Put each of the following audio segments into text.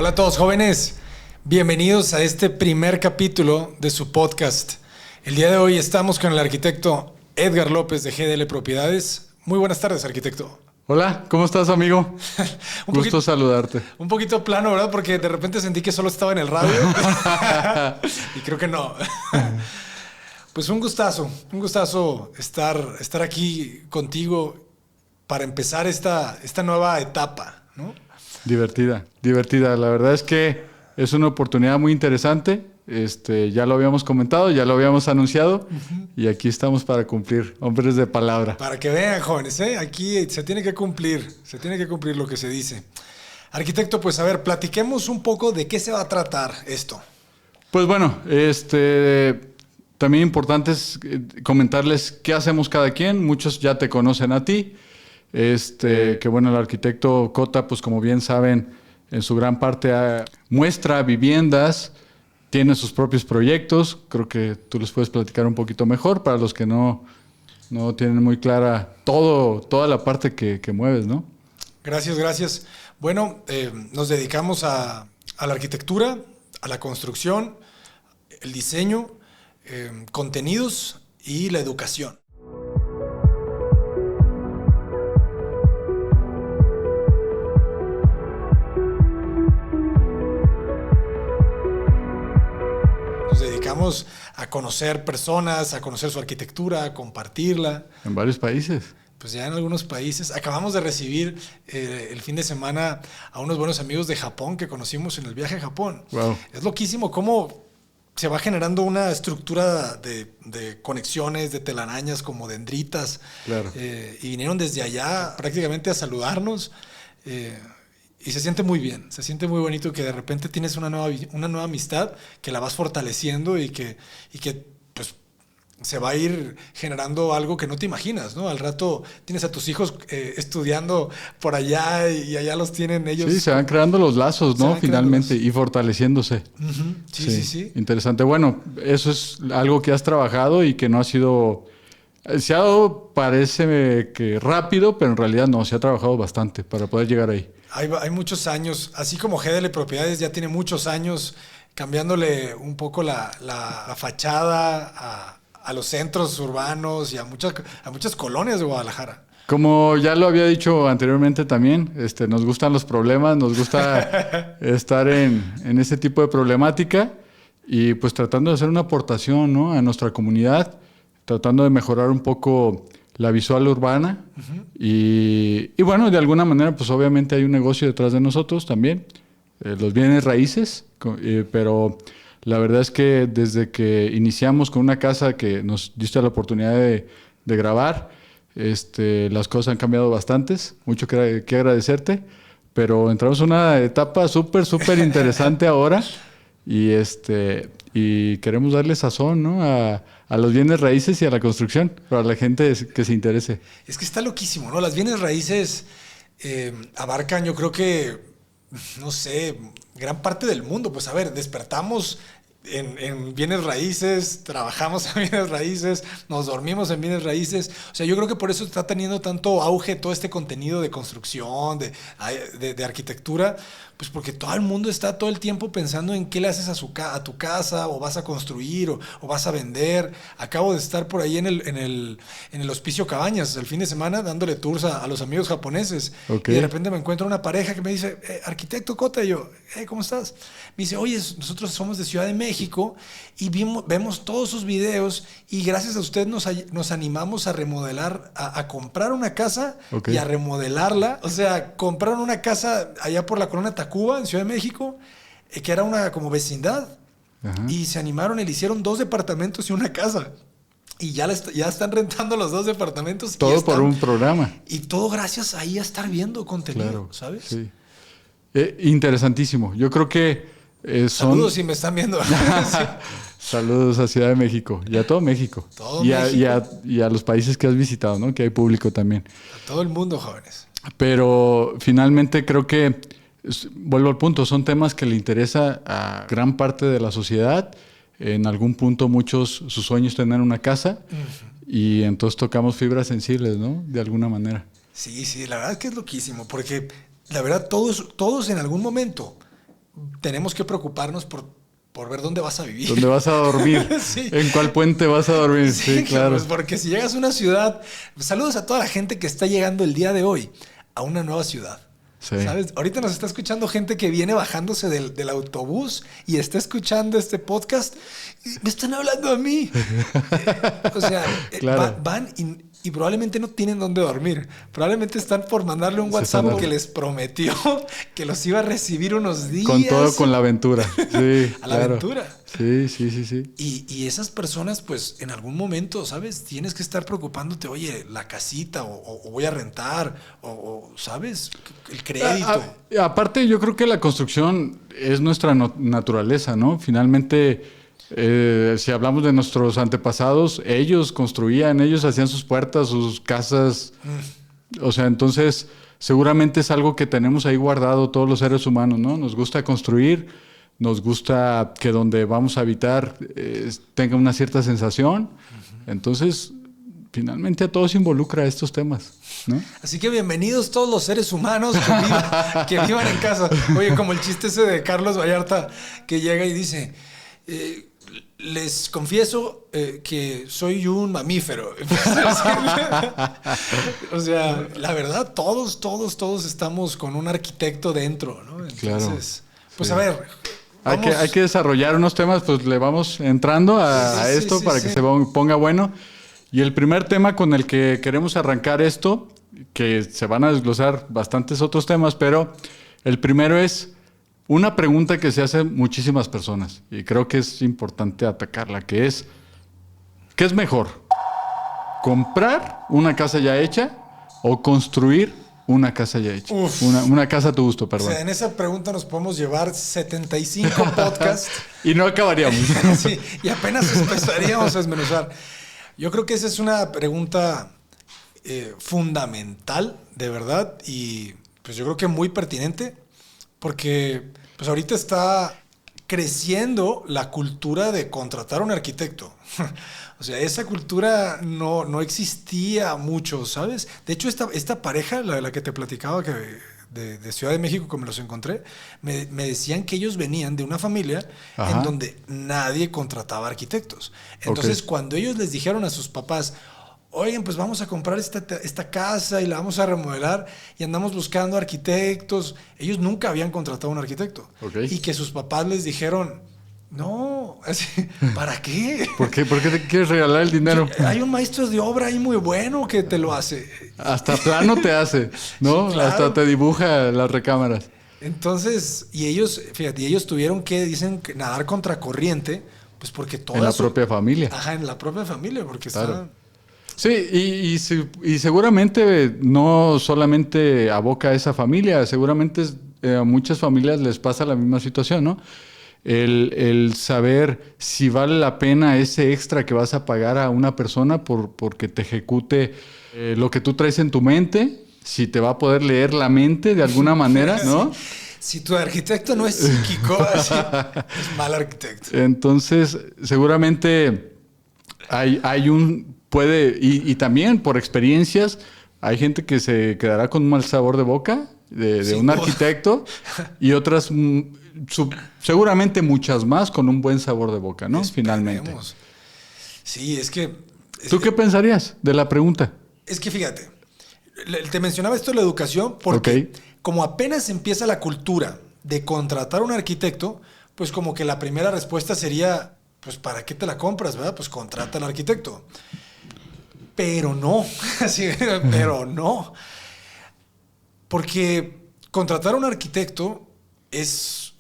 Hola a todos jóvenes, bienvenidos a este primer capítulo de su podcast. El día de hoy estamos con el arquitecto Edgar López de GDL Propiedades. Muy buenas tardes, arquitecto. Hola, ¿cómo estás, amigo? Gusto saludarte. Un poquito plano, ¿verdad? Porque de repente sentí que solo estaba en el radio y creo que no. Pues un gustazo estar aquí contigo para empezar esta nueva etapa, ¿no? Divertida. La verdad es que es una oportunidad muy interesante. Ya lo habíamos comentado, ya lo habíamos anunciado y aquí estamos para cumplir, hombres de palabra. Para que vean, jóvenes, aquí se tiene que cumplir lo que se dice. Arquitecto, pues a ver, platiquemos un poco de qué se va a tratar esto. Pues bueno, también importante es comentarles qué hacemos cada quien. Muchos ya te conocen a ti. Que bueno, el arquitecto Cota, pues como bien saben, en su gran parte muestra viviendas, tiene sus propios proyectos. Creo que tú les puedes platicar un poquito mejor para los que no tienen muy clara toda la parte que mueves, ¿no? Gracias. Bueno, nos dedicamos a la arquitectura, a la construcción, el diseño, contenidos y la educación. Nos dedicamos a conocer personas, a conocer su arquitectura, a compartirla. En varios países. Pues ya en algunos países. Acabamos de recibir el fin de semana a unos buenos amigos de Japón que conocimos en el viaje a Japón. Wow. Es loquísimo cómo se va generando una estructura de conexiones, de telarañas, como dendritas. Claro. Y vinieron desde allá prácticamente a saludarnos. Y se siente muy bien, se siente muy bonito que de repente tienes una nueva amistad que la vas fortaleciendo y que pues se va a ir generando algo que no te imaginas, ¿no? Al rato tienes a tus hijos estudiando por allá y allá los tienen ellos. Sí, se van creando los lazos, ¿no? Finalmente, y fortaleciéndose. Uh-huh. Sí. Interesante. Bueno, eso es algo que has trabajado y que no ha sido... Se ha dado, parece que rápido, pero en realidad no, se ha trabajado bastante para poder llegar ahí. Hay muchos años, así como GDL Propiedades ya tiene muchos años cambiándole un poco la fachada a los centros urbanos y a muchas colonias de Guadalajara. Como ya lo había dicho anteriormente también, nos gustan los problemas, nos gusta estar en ese tipo de problemática y pues tratando de hacer una aportación, ¿no?, a nuestra comunidad, tratando de mejorar un poco la visual urbana. Uh-huh. Y bueno, de alguna manera, pues obviamente hay un negocio detrás de nosotros también, los bienes raíces, pero la verdad es que desde que iniciamos con una casa que nos diste la oportunidad de grabar, las cosas han cambiado bastantes, mucho que agradecerte, pero entramos en una etapa súper interesante ahora y queremos darle sazón, ¿no?, a los bienes raíces y a la construcción para la gente que se interese. Es que está loquísimo, ¿no? Las bienes raíces abarcan, yo creo que, no sé, gran parte del mundo. Pues a ver, despertamos en bienes raíces, trabajamos en bienes raíces, nos dormimos en bienes raíces. O sea, yo creo que por eso está teniendo tanto auge todo este contenido de construcción, de arquitectura, pues porque todo el mundo está todo el tiempo pensando en qué le haces a tu casa, o vas a construir, o vas a vender. Acabo de estar por ahí en el Hospicio Cabañas el fin de semana dándole tours a los amigos japoneses. Okay. Y de repente me encuentro una pareja que me dice, arquitecto Cota, y yo, ¿cómo estás? Me dice, oye, nosotros somos de Ciudad de México y vemos todos sus videos y gracias a usted nos animamos a remodelar, a comprar una casa. Okay. Y a remodelarla. O sea, compraron una casa allá por la colonia Tacuba, en Ciudad de México, que era una como vecindad. Ajá. Y se animaron y le hicieron 2 departamentos y una casa. Y ya están rentando los 2 departamentos. Todo por un programa. Y todo gracias ahí a estar viendo contenido, claro, ¿sabes? Sí. Interesantísimo. Yo creo que Saludos si me están viendo. Sí. Saludos a Ciudad de México y a todo México. Y a los países que has visitado, ¿no? Que hay público también. A todo el mundo, jóvenes. Pero finalmente creo que, vuelvo al punto, son temas que le interesa a gran parte de la sociedad. En algún punto su sueño es tener una casa. Uh-huh. Y entonces tocamos fibras sensibles, ¿no? De alguna manera. Sí, la verdad es que es loquísimo, porque la verdad todos en algún momento tenemos que preocuparnos por ver dónde vas a vivir. ¿Dónde vas a dormir? Sí. ¿En cuál puente vas a dormir? Sí, claro. Pues porque si llegas a una ciudad, saludos a toda la gente que está llegando el día de hoy a una nueva ciudad. Sí. ¿Sabes? Ahorita nos está escuchando gente que viene bajándose del autobús y está escuchando este podcast. Y me están hablando a mí. O sea, claro. van y probablemente no tienen dónde dormir. Probablemente están por mandarle un WhatsApp que les prometió que los iba a recibir unos días. Con todo, con la aventura. Sí, a la aventura. Sí, sí, sí, sí. Y esas personas, pues, en algún momento, ¿sabes? Tienes que estar preocupándote, oye, la casita, o voy a rentar, o ¿sabes? El crédito. Aparte, yo creo que la construcción es nuestra naturaleza, ¿no? Finalmente, si hablamos de nuestros antepasados, ellos construían, ellos hacían sus puertas, sus casas. O sea, entonces, seguramente es algo que tenemos ahí guardado todos los seres humanos, ¿no? Nos gusta construir. Nos gusta que donde vamos a habitar tenga una cierta sensación. Entonces, finalmente a todos involucra estos temas, ¿no? Así que bienvenidos todos los seres humanos que vivan en casa. Oye, como el chiste ese de Carlos Vallarta que llega y dice... les confieso que soy un mamífero. O sea, la verdad, todos estamos con un arquitecto dentro, ¿no? Entonces, claro, pues sí. A ver... Hay que desarrollar unos temas, pues le vamos entrando a esto para que se ponga bueno. Y el primer tema con el que queremos arrancar esto, que se van a desglosar bastantes otros temas, pero el primero es una pregunta que se hacen muchísimas personas y creo que es importante atacarla, que es, ¿qué es mejor? ¿Comprar una casa ya hecha o construir una casa ya hecha? Una casa a tu gusto, perdón. O sea, en esa pregunta nos podemos llevar 75 podcasts. Y no acabaríamos. Sí, y apenas empezaríamos a desmenuzar. Yo creo que esa es una pregunta fundamental, de verdad, y pues yo creo que muy pertinente, porque pues ahorita está creciendo la cultura de contratar a un arquitecto. O sea, esa cultura no existía mucho, ¿sabes? De hecho, esta pareja, la que te platicaba de Ciudad de México, que me los encontré, me decían que ellos venían de una familia en donde nadie contrataba arquitectos. Entonces, cuando ellos les dijeron a sus papás, oigan, pues vamos a comprar esta casa y la vamos a remodelar y andamos buscando arquitectos, ellos nunca habían contratado a un arquitecto. Y que sus papás les dijeron... No, ¿para qué? ¿Por qué te quieres regalar el dinero? Hay un maestro de obra ahí muy bueno que te lo hace. Hasta plano te hace, ¿no? Sí, claro. Hasta te dibuja las recámaras. Entonces, ellos tuvieron que, dicen, nadar contra corriente, pues porque toda en la propia familia. Ajá, en la propia familia, porque claro. Sí, y seguramente no solamente aboca a esa familia, seguramente a muchas familias les pasa la misma situación, ¿no? El saber si vale la pena ese extra que vas a pagar a una persona porque te ejecute lo que tú traes en tu mente, si te va a poder leer la mente de alguna manera, ¿no? Si tu arquitecto no es psíquico, es mal arquitecto. Entonces, seguramente y también por experiencias, hay gente que se quedará con un mal sabor de boca de un arquitecto y otras... seguramente muchas más con un buen sabor de boca, ¿no? Finalmente. Sí, es que... ¿Tú qué pensarías de la pregunta? Es que fíjate, te mencionaba esto de la educación porque como apenas empieza la cultura de contratar a un arquitecto, pues como que la primera respuesta sería, pues ¿para qué te la compras, verdad? Pues contrata al arquitecto. Pero no, pero no. Porque contratar a un arquitecto es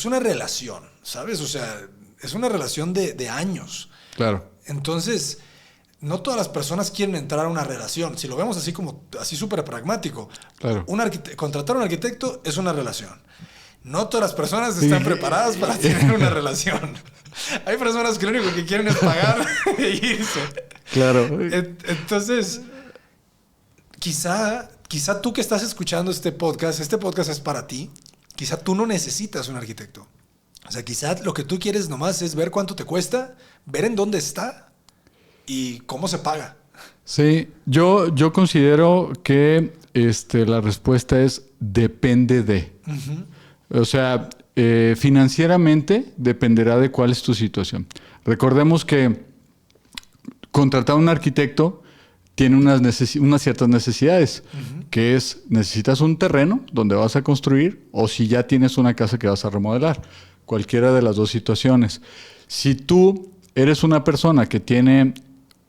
una relación, ¿sabes? O sea, es una relación de años. Claro. Entonces, no todas las personas quieren entrar a una relación. Si lo vemos así súper pragmático. Claro. Contratar a un arquitecto es una relación. No todas las personas están preparadas para tener una relación. Hay personas que lo único que quieren es pagar e irse. Claro. Entonces, quizá tú que estás escuchando este podcast es para ti. Quizá tú no necesitas un arquitecto. O sea, quizá lo que tú quieres nomás es ver cuánto te cuesta, ver en dónde está y cómo se paga. Sí, yo considero que la respuesta es depende de. O sea, Financieramente dependerá de cuál es tu situación. Recordemos que contratar a un arquitecto tiene unas ciertas necesidades, que es, necesitas un terreno donde vas a construir o si ya tienes una casa que vas a remodelar, cualquiera de las dos situaciones. Si tú eres una persona que tiene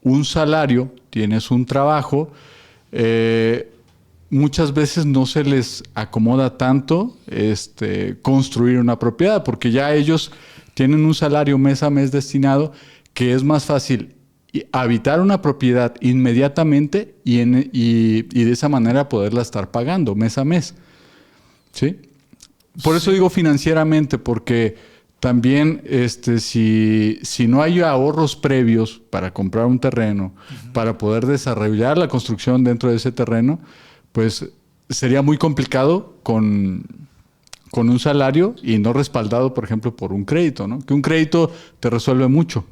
un salario, tienes un trabajo, muchas veces no se les acomoda tanto construir una propiedad, porque ya ellos tienen un salario mes a mes destinado, que es más fácil habitar una propiedad inmediatamente y de esa manera poderla estar pagando mes a mes. ¿Sí? Por eso digo financieramente, porque también si no hay ahorros previos para comprar un terreno, para poder desarrollar la construcción dentro de ese terreno, pues sería muy complicado con un salario y no respaldado, por ejemplo, por un crédito, ¿no? Que un crédito te resuelve mucho,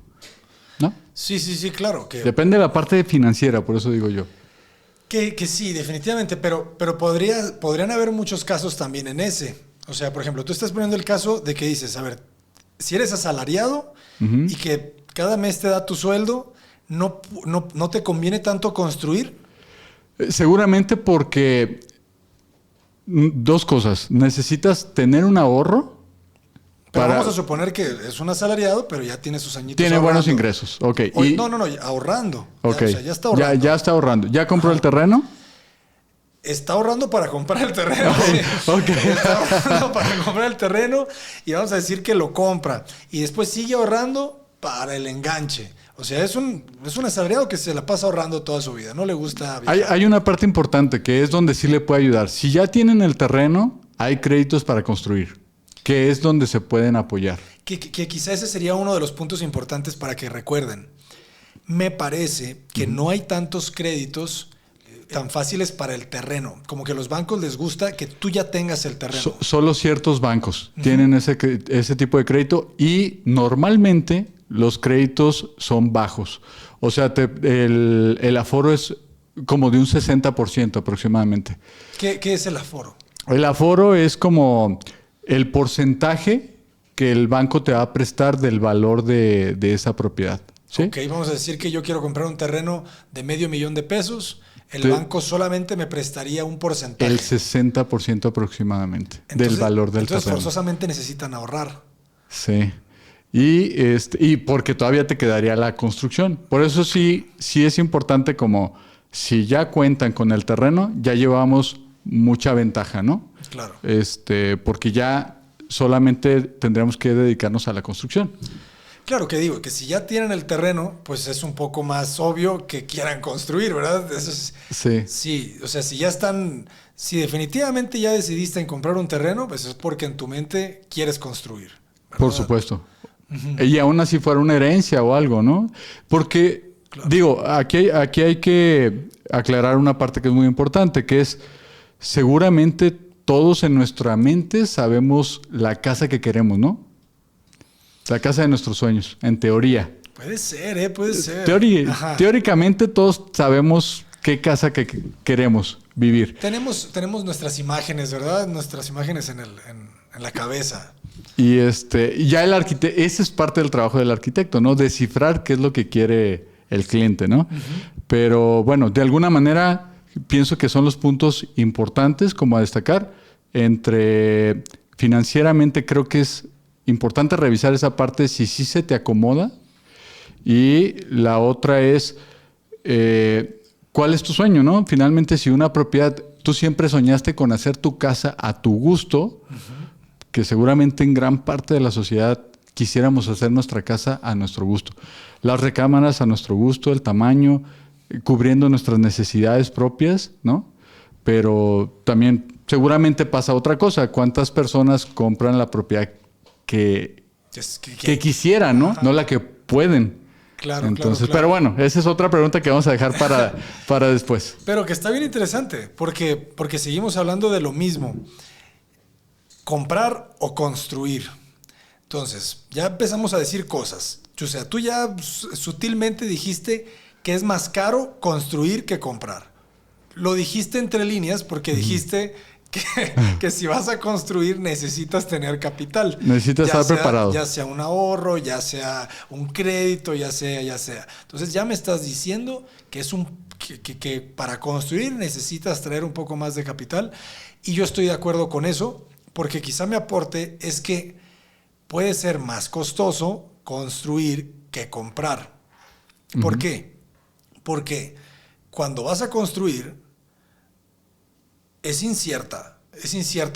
¿no? Sí, claro. Depende de la parte financiera, por eso digo yo. Que sí, definitivamente, pero podrían haber muchos casos también en ese. O sea, por ejemplo, tú estás poniendo el caso de que dices, a ver, si eres asalariado y que cada mes te da tu sueldo, ¿no te conviene tanto construir? Seguramente porque dos cosas. Necesitas tener un ahorro. Pero vamos a suponer que es un asalariado, pero ya tiene sus añitos tiene ahorrando. buenos ingresos. Ok. No, ahorrando. Ok. Ya, o sea, ya está ahorrando. Ya está ahorrando. ¿Ya compró el terreno? Está ahorrando para comprar el terreno. Ok. Está ahorrando para comprar el terreno y vamos a decir que lo compra. Y después sigue ahorrando para el enganche. O sea, es un asalariado que se la pasa ahorrando toda su vida. No le gusta viajar. Hay una parte importante que es donde sí le puede ayudar. Si ya tienen el terreno, hay créditos para construir, que es donde se pueden apoyar. Que quizá ese sería uno de los puntos importantes para que recuerden. Me parece que no hay tantos créditos tan fáciles para el terreno. Como que a los bancos les gusta que tú ya tengas el terreno. Solo ciertos bancos tienen ese tipo de crédito y normalmente los créditos son bajos. O sea, el aforo es como de un 60% aproximadamente. ¿Qué es el aforo? El aforo es como el porcentaje que el banco te va a prestar del valor de esa propiedad. ¿Sí? Ok, vamos a decir que yo quiero comprar un terreno de $500,000. El banco solamente me prestaría un porcentaje. El 60% aproximadamente del valor del terreno. Entonces forzosamente necesitan ahorrar. Sí. Y porque todavía te quedaría la construcción. Por eso sí es importante, como si ya cuentan con el terreno, ya llevamos mucha ventaja, ¿no? Claro. Porque ya solamente tendremos que dedicarnos a la construcción. Claro, que digo, que si ya tienen el terreno, pues es un poco más obvio que quieran construir, ¿verdad? Eso es, sí, o sea, si definitivamente ya decidiste en comprar un terreno, pues es porque en tu mente quieres construir, ¿verdad? Por supuesto. Y aún así fuera una herencia o algo, ¿no? Porque, digo, aquí hay que aclarar una parte que es muy importante, que es, seguramente todos en nuestra mente sabemos la casa que queremos, ¿no? La casa de nuestros sueños, en teoría. Puede ser, puede ser. Teóricamente todos sabemos qué casa que queremos vivir. Tenemos nuestras imágenes, ¿verdad? Nuestras imágenes en la cabeza. Y ya el arquitecto, ese es parte del trabajo del arquitecto, ¿no? Descifrar qué es lo que quiere el cliente, ¿no? Pero bueno, de alguna manera pienso que son los puntos importantes como a destacar. Financieramente creo que es importante revisar esa parte si sí se te acomoda. Y la otra es ¿cuál es tu sueño, no? Finalmente, si una propiedad, tú siempre soñaste con hacer tu casa a tu gusto, que seguramente en gran parte de la sociedad quisiéramos hacer nuestra casa a nuestro gusto. Las recámaras a nuestro gusto, el tamaño, cubriendo nuestras necesidades propias, ¿no? Pero también seguramente pasa otra cosa. ¿Cuántas personas compran la propiedad que quisieran, ¿no? No la que pueden. Claro, entonces, claro. Pero bueno, esa es otra pregunta que vamos a dejar para después. Pero que está bien interesante, porque seguimos hablando de lo mismo. Comprar o construir. Entonces, ya empezamos a decir cosas. O sea, tú ya sutilmente dijiste que es más caro construir que comprar. Lo dijiste entre líneas porque dijiste que si vas a construir necesitas tener capital. Necesitas estar preparado. Ya sea un ahorro, ya sea un crédito, ya sea. Entonces ya me estás diciendo que que para construir necesitas traer un poco más de capital, y yo estoy de acuerdo con eso, porque quizá mi aporte es que puede ser más costoso construir que comprar. ¿Por qué? Porque cuando vas a construir es incierta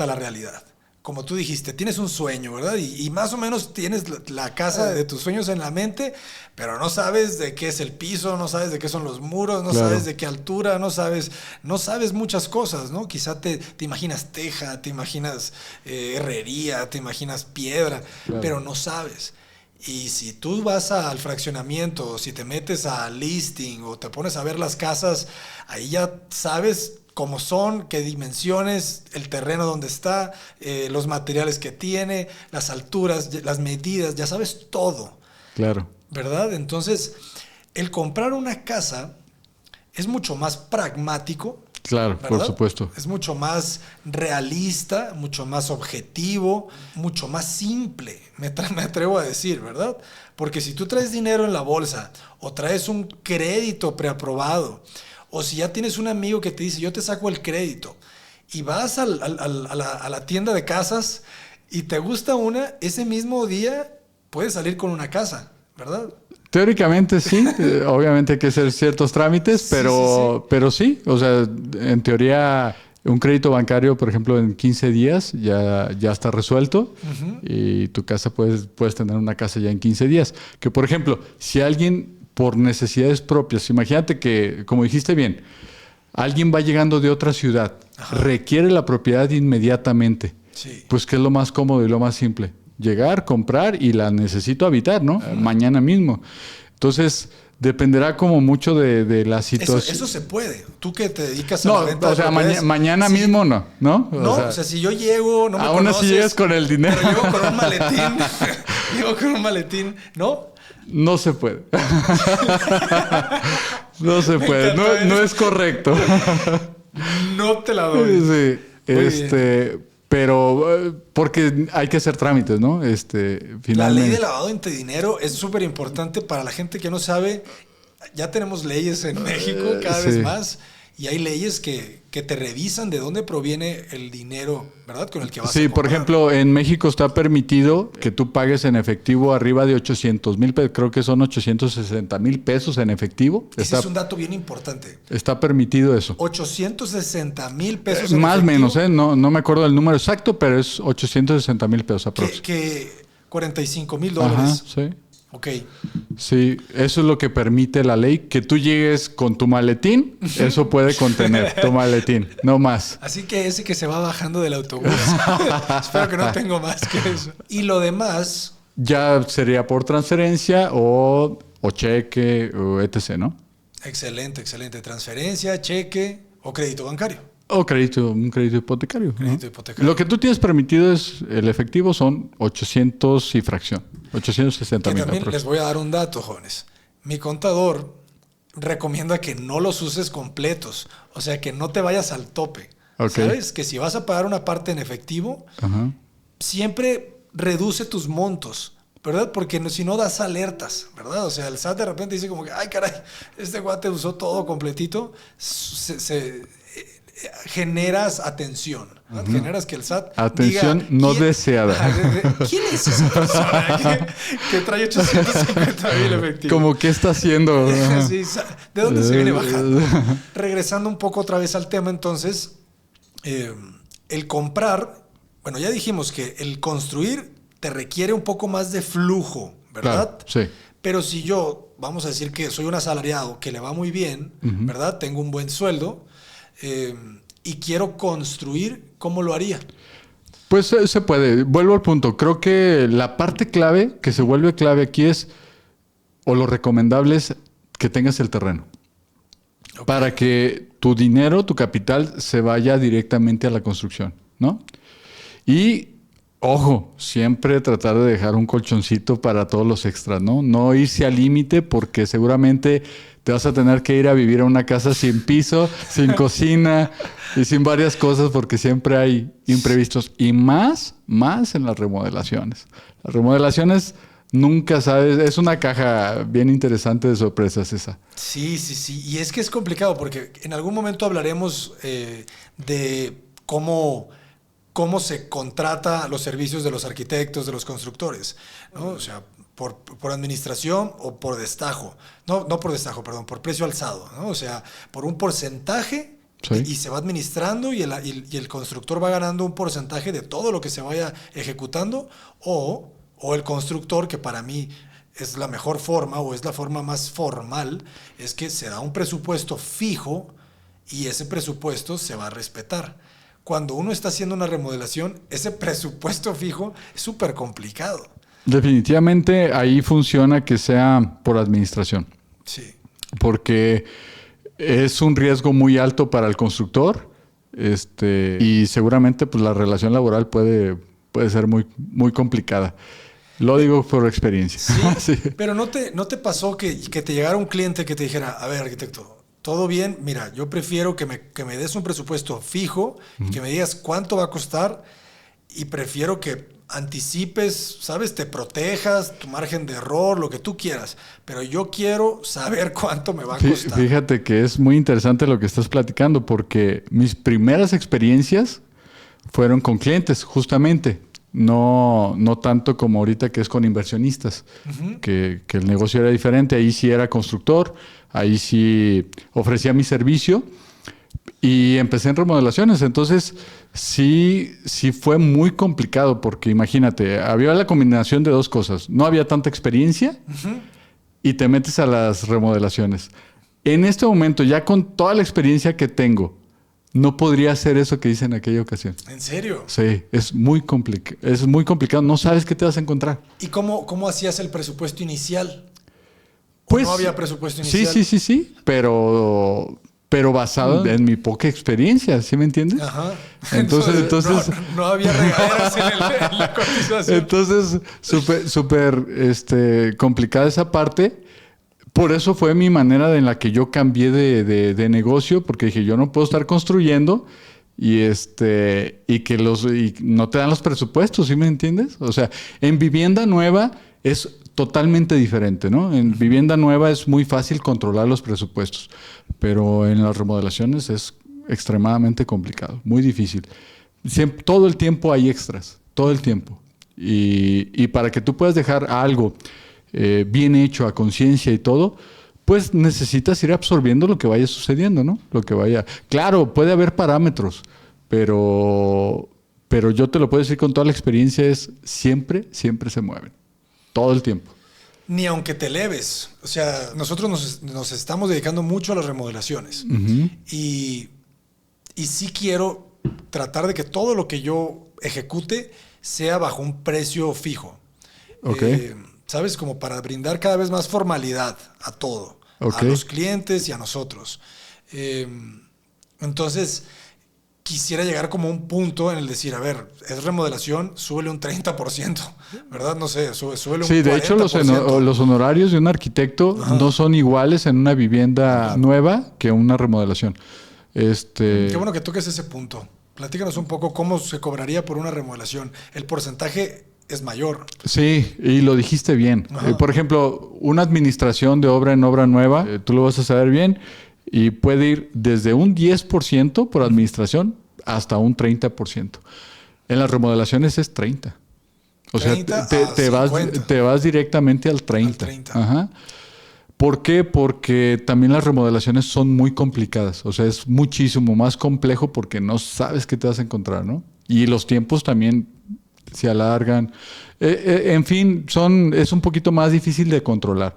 la realidad. Como tú dijiste, tienes un sueño, ¿verdad? Y más o menos tienes la casa de tus sueños en la mente, pero no sabes de qué es el piso, no sabes de qué son los muros, no sabes de qué altura, no sabes muchas cosas, ¿no? Quizá te imaginas teja, te imaginas herrería, te imaginas piedra, pero no sabes. Y si tú vas al fraccionamiento, o si te metes a listing o te pones a ver las casas, ahí ya sabes cómo son, qué dimensiones, el terreno donde está, los materiales que tiene, las alturas, las medidas, ya sabes todo. Claro. ¿Verdad? Entonces, el comprar una casa es mucho más pragmático. Claro, ¿verdad? por supuesto. Es mucho más realista, mucho más objetivo, mucho más simple, me atrevo a decir, ¿verdad? Porque si tú traes dinero en la bolsa o traes un crédito preaprobado, o si ya tienes un amigo que te dice, yo te saco el crédito, y vas a la tienda de casas y te gusta una, ese mismo día puedes salir con una casa, ¿verdad? Teóricamente sí, obviamente hay que hacer ciertos trámites, pero sí, o sea, en teoría un crédito bancario, por ejemplo, en 15 días ya está resuelto y tu casa puedes tener una casa ya en 15 días. Que, por ejemplo, si alguien por necesidades propias, imagínate que, como dijiste bien, alguien va llegando de otra ciudad, requiere la propiedad inmediatamente, pues ¿qué es lo más cómodo y lo más simple? Llegar, comprar y la necesito habitar, ¿no? Mañana mismo. Entonces, dependerá como mucho de la situación. Eso se puede. Tú que te dedicas a la venta o sea, mañana mismo no. No, o sea, si yo llego, no me aún conoces. Así llegas con el dinero. Pero llego con un maletín. Llego con un maletín, ¿no? No se puede. No se puede. No es correcto. No te la doy. Sí. Pero porque hay que hacer trámites, ¿no? Finalmente. La ley de lavado de dinero es súper importante para la gente que no sabe. Ya tenemos leyes en México cada vez más, y hay leyes que te revisan de dónde proviene el dinero, ¿verdad? Con el que vas a comprar. Sí, por ejemplo, en México está permitido que tú pagues en efectivo arriba de 800,000 pesos. Creo que son 860,000 pesos en efectivo. Ese es un dato bien importante. Está permitido eso. 860,000 pesos en más o efectivo. menos, no me acuerdo del número exacto, pero es 860,000 pesos aproximadamente. Que $45,000. Ajá, sí. Ok. Sí, eso es lo que permite la ley, que tú llegues con tu maletín, eso puede contener tu maletín, no más. Así que ese que se va bajando del autobús, espero que no tengo más que eso. Y lo demás... Ya sería por transferencia o cheque o etc., ¿no? Excelente. Transferencia, cheque o crédito bancario. O un crédito hipotecario. Crédito hipotecario. Lo que tú tienes permitido es el efectivo, son 800 y fracción. 860,000. También les voy a dar un dato, jóvenes. Mi contador recomienda que no los uses completos. O sea, que no te vayas al tope. Okay. ¿Sabes? Que si vas a pagar una parte en efectivo, siempre reduce tus montos, ¿verdad? Porque si no das alertas, ¿verdad? O sea, el SAT de repente dice como que, ay, caray, este guate usó todo completito. Generas atención, ¿no? Generas que el SAT atención diga, no deseada. ¿Quién es esa persona que trae 850,000 efectivos? Como qué está haciendo. Sí, ¿de dónde se viene bajando? Regresando un poco otra vez al tema, entonces, el comprar, bueno, ya dijimos que el construir te requiere un poco más de flujo, ¿verdad? Claro, sí. Pero si yo, vamos a decir que soy un asalariado que le va muy bien, ¿verdad? Tengo un buen sueldo, y quiero construir, ¿cómo lo haría? Pues se puede. Vuelvo al punto. Creo que la parte clave, que se vuelve clave aquí es, o lo recomendable es que tengas el terreno. Okay. Para que tu dinero, tu capital, se vaya directamente a la construcción, ¿no? Y Ojo, siempre tratar de dejar un colchoncito para todos los extras, ¿no? No irse al límite porque seguramente te vas a tener que ir a vivir a una casa sin piso, sin cocina y sin varias cosas porque siempre hay imprevistos. Y más en las remodelaciones. Las remodelaciones nunca sabes, es una caja bien interesante de sorpresas esa. Sí, sí, sí. Y es que es complicado porque en algún momento hablaremos de cómo se contrata los servicios de los arquitectos, de los constructores, ¿no? O sea, por administración o por destajo. No por destajo, perdón, por precio alzado, ¿no? O sea, por un porcentaje Sí. y se va administrando y el constructor va ganando un porcentaje de todo lo que se vaya ejecutando o el constructor, que para mí es la mejor forma o es la forma más formal, es que se da un presupuesto fijo y ese presupuesto se va a respetar. Cuando uno está haciendo una remodelación, ese presupuesto fijo es súper complicado. Definitivamente ahí funciona que sea por administración, Sí. porque es un riesgo muy alto para el constructor, y seguramente pues la relación laboral puede ser muy, muy complicada. Lo digo por experiencia. Sí, Sí. pero ¿no te pasó que te llegara un cliente que te dijera, a ver, arquitecto, todo bien, mira, yo prefiero que me des un presupuesto fijo y que me digas cuánto va a costar y prefiero que anticipes, ¿sabes? Te protejas, tu margen de error, lo que tú quieras, pero yo quiero saber cuánto me va a costar. Fíjate que es muy interesante lo que estás platicando porque mis primeras experiencias fueron con clientes, justamente. No tanto como ahorita que es con inversionistas, que el negocio era diferente. Ahí sí era constructor, ahí sí ofrecía mi servicio y empecé en remodelaciones. Entonces sí fue muy complicado porque imagínate, había la combinación de dos cosas. No había tanta experiencia y te metes a las remodelaciones. En este momento, ya con toda la experiencia que tengo, no podría hacer eso que hice en aquella ocasión. ¿En serio? Sí, es muy complicado. No sabes qué te vas a encontrar. ¿Y cómo hacías el presupuesto inicial? ¿O Pues, no había presupuesto inicial? Sí, pero basado en mi poca experiencia, ¿sí me entiendes? Ajá. Entonces no había regaderas en la cotización. Entonces, súper complicada esa parte. Por eso fue mi manera en la que yo cambié de negocio, porque dije, yo no puedo estar construyendo y no te dan los presupuestos, ¿sí me entiendes? O sea, en vivienda nueva es totalmente diferente, ¿no? En vivienda nueva es muy fácil controlar los presupuestos, pero en las remodelaciones es extremadamente complicado, muy difícil. Todo el tiempo hay extras, todo el tiempo. Y para que tú puedas dejar algo bien hecho, a conciencia y todo, pues necesitas ir absorbiendo lo que vaya sucediendo, ¿no? Claro, puede haber parámetros, pero yo te lo puedo decir con toda la experiencia, siempre se mueven, todo el tiempo. Ni aunque te eleves. O sea, nosotros nos estamos dedicando mucho a las remodelaciones. Y sí quiero tratar de que todo lo que yo ejecute sea bajo un precio fijo. Ok. ¿Sabes? Como para brindar cada vez más formalidad a todo. Ok. A los clientes y a nosotros. Entonces, quisiera llegar como a un punto en el decir, a ver, es remodelación, súbele un 30%, ¿verdad? No sé, súbele un 40%. Sí, de hecho los honorarios de un arquitecto no son iguales en una vivienda nueva que una remodelación. Qué bueno que toques ese punto. Platícanos un poco cómo se cobraría por una remodelación. El porcentaje es mayor. Sí, y lo dijiste bien. Por ejemplo, una administración de obra en obra nueva, tú lo vas a saber bien, y puede ir desde un 10% por administración hasta un 30%. En las remodelaciones es 30%. O sea, te vas directamente al 30%. Al 30%. Ajá. ¿Por qué? Porque también las remodelaciones son muy complicadas. O sea, es muchísimo más complejo porque no sabes qué te vas a encontrar, ¿no? Y los tiempos también se alargan. En fin, es un poquito más difícil de controlar.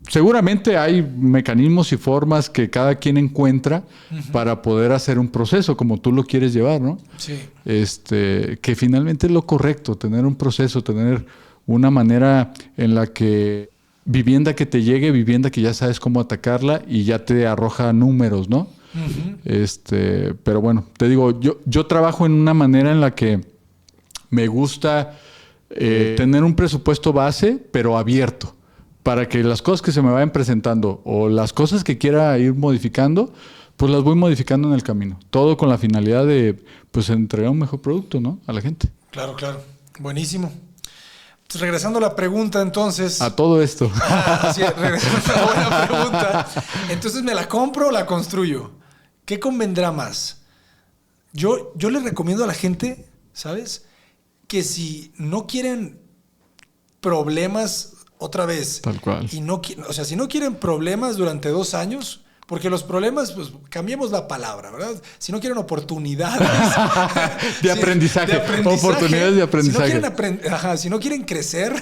Seguramente hay mecanismos y formas que cada quien encuentra para poder hacer un proceso como tú lo quieres llevar, ¿no? Sí. Que finalmente es lo correcto, tener un proceso, tener una manera en la que vivienda que te llegue, vivienda que ya sabes cómo atacarla y ya te arroja números, ¿no? Pero bueno, te digo, yo trabajo en una manera en la que Me gusta tener un presupuesto base, pero abierto, para que las cosas que se me vayan presentando o las cosas que quiera ir modificando, pues las voy modificando en el camino. Todo con la finalidad de, pues, entregar un mejor producto, ¿no? A la gente. Claro, claro. Buenísimo. Pues regresando a la pregunta, entonces... A todo esto. Sí, regresando a la buena pregunta. Entonces, ¿me la compro o la construyo? ¿Qué convendrá más? Yo le recomiendo a la gente, ¿sabes? Que si no quieren problemas otra vez... Tal cual. Y no, o sea, si no quieren problemas durante 2 años... Porque los problemas, pues cambiemos la palabra, ¿verdad? Si no quieren oportunidades de aprendizaje. Oportunidades de aprendizaje. Si no quieren crecer,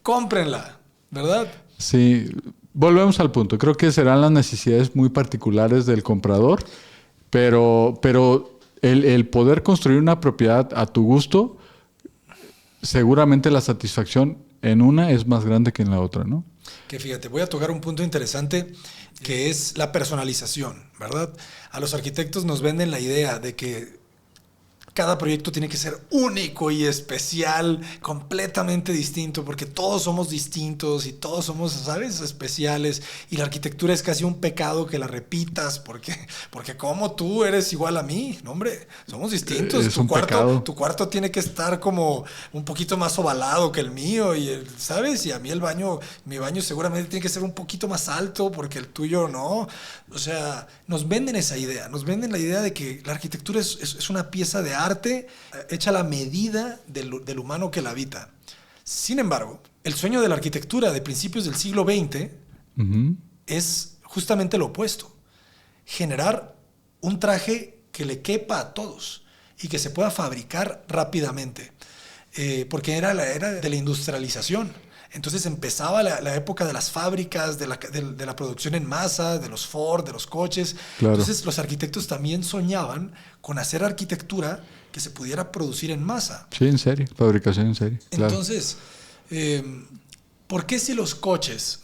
cómprenla, ¿verdad? Sí, volvemos al punto. Creo que serán las necesidades muy particulares del comprador, pero el poder construir una propiedad a tu gusto, seguramente la satisfacción en una es más grande que en la otra, ¿no? Que fíjate, voy a tocar un punto interesante que es la personalización, ¿verdad? A los arquitectos nos venden la idea de que cada proyecto tiene que ser único y especial, completamente distinto, porque todos somos distintos y todos somos, ¿sabes?, especiales. Y la arquitectura es casi un pecado que la repitas, porque como tú eres igual a mí, no, hombre, somos distintos. Es un pecado. Tu cuarto tiene que estar como un poquito más ovalado que el mío, y ¿sabes? Y a mí mi baño seguramente tiene que ser un poquito más alto, porque el tuyo no. O sea, nos venden esa idea, nos venden la idea de que la arquitectura es una pieza de arte hecha a la medida del humano que la habita. Sin embargo, el sueño de la arquitectura de principios del siglo XX es justamente lo opuesto. Generar un traje que le quepa a todos y que se pueda fabricar rápidamente. Porque era la era de la industrialización. Entonces empezaba la época de las fábricas, de la producción en masa, de los Ford, de los coches. Claro. Entonces los arquitectos también soñaban con hacer arquitectura que se pudiera producir en masa. Sí, en serie, fabricación en serie. Entonces, ¿por qué si los coches...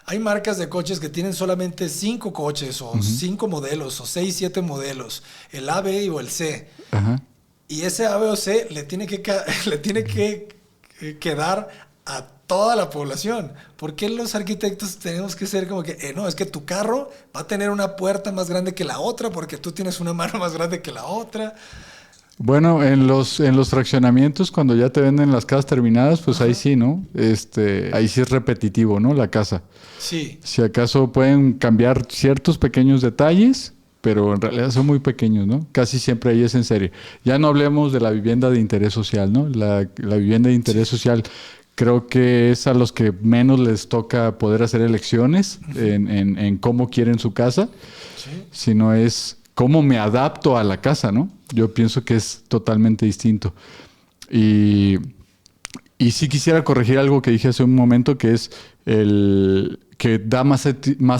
Hay marcas de coches que tienen solamente 5 coches o 5 modelos o 6, 7 modelos, el A, B o el C. Ajá. Y ese A, B o C le tiene que quedar a toda la población. ¿Por qué los arquitectos tenemos que ser como que, no, es que tu carro va a tener una puerta más grande que la otra porque tú tienes una mano más grande que la otra? Bueno, en los fraccionamientos, cuando ya te venden las casas terminadas, pues ahí sí, ¿no? Ahí sí es repetitivo, ¿no? La casa. Sí. Si acaso pueden cambiar ciertos pequeños detalles, pero en realidad son muy pequeños, ¿no? Casi siempre ahí es en serie. Ya no hablemos de la vivienda de interés social, ¿no? La vivienda de interés social creo que es a los que menos les toca poder hacer elecciones en cómo quieren su casa, sino es cómo me adapto a la casa, ¿no? Yo pienso que es totalmente distinto. Y sí quisiera corregir algo que dije hace un momento, que es el que da más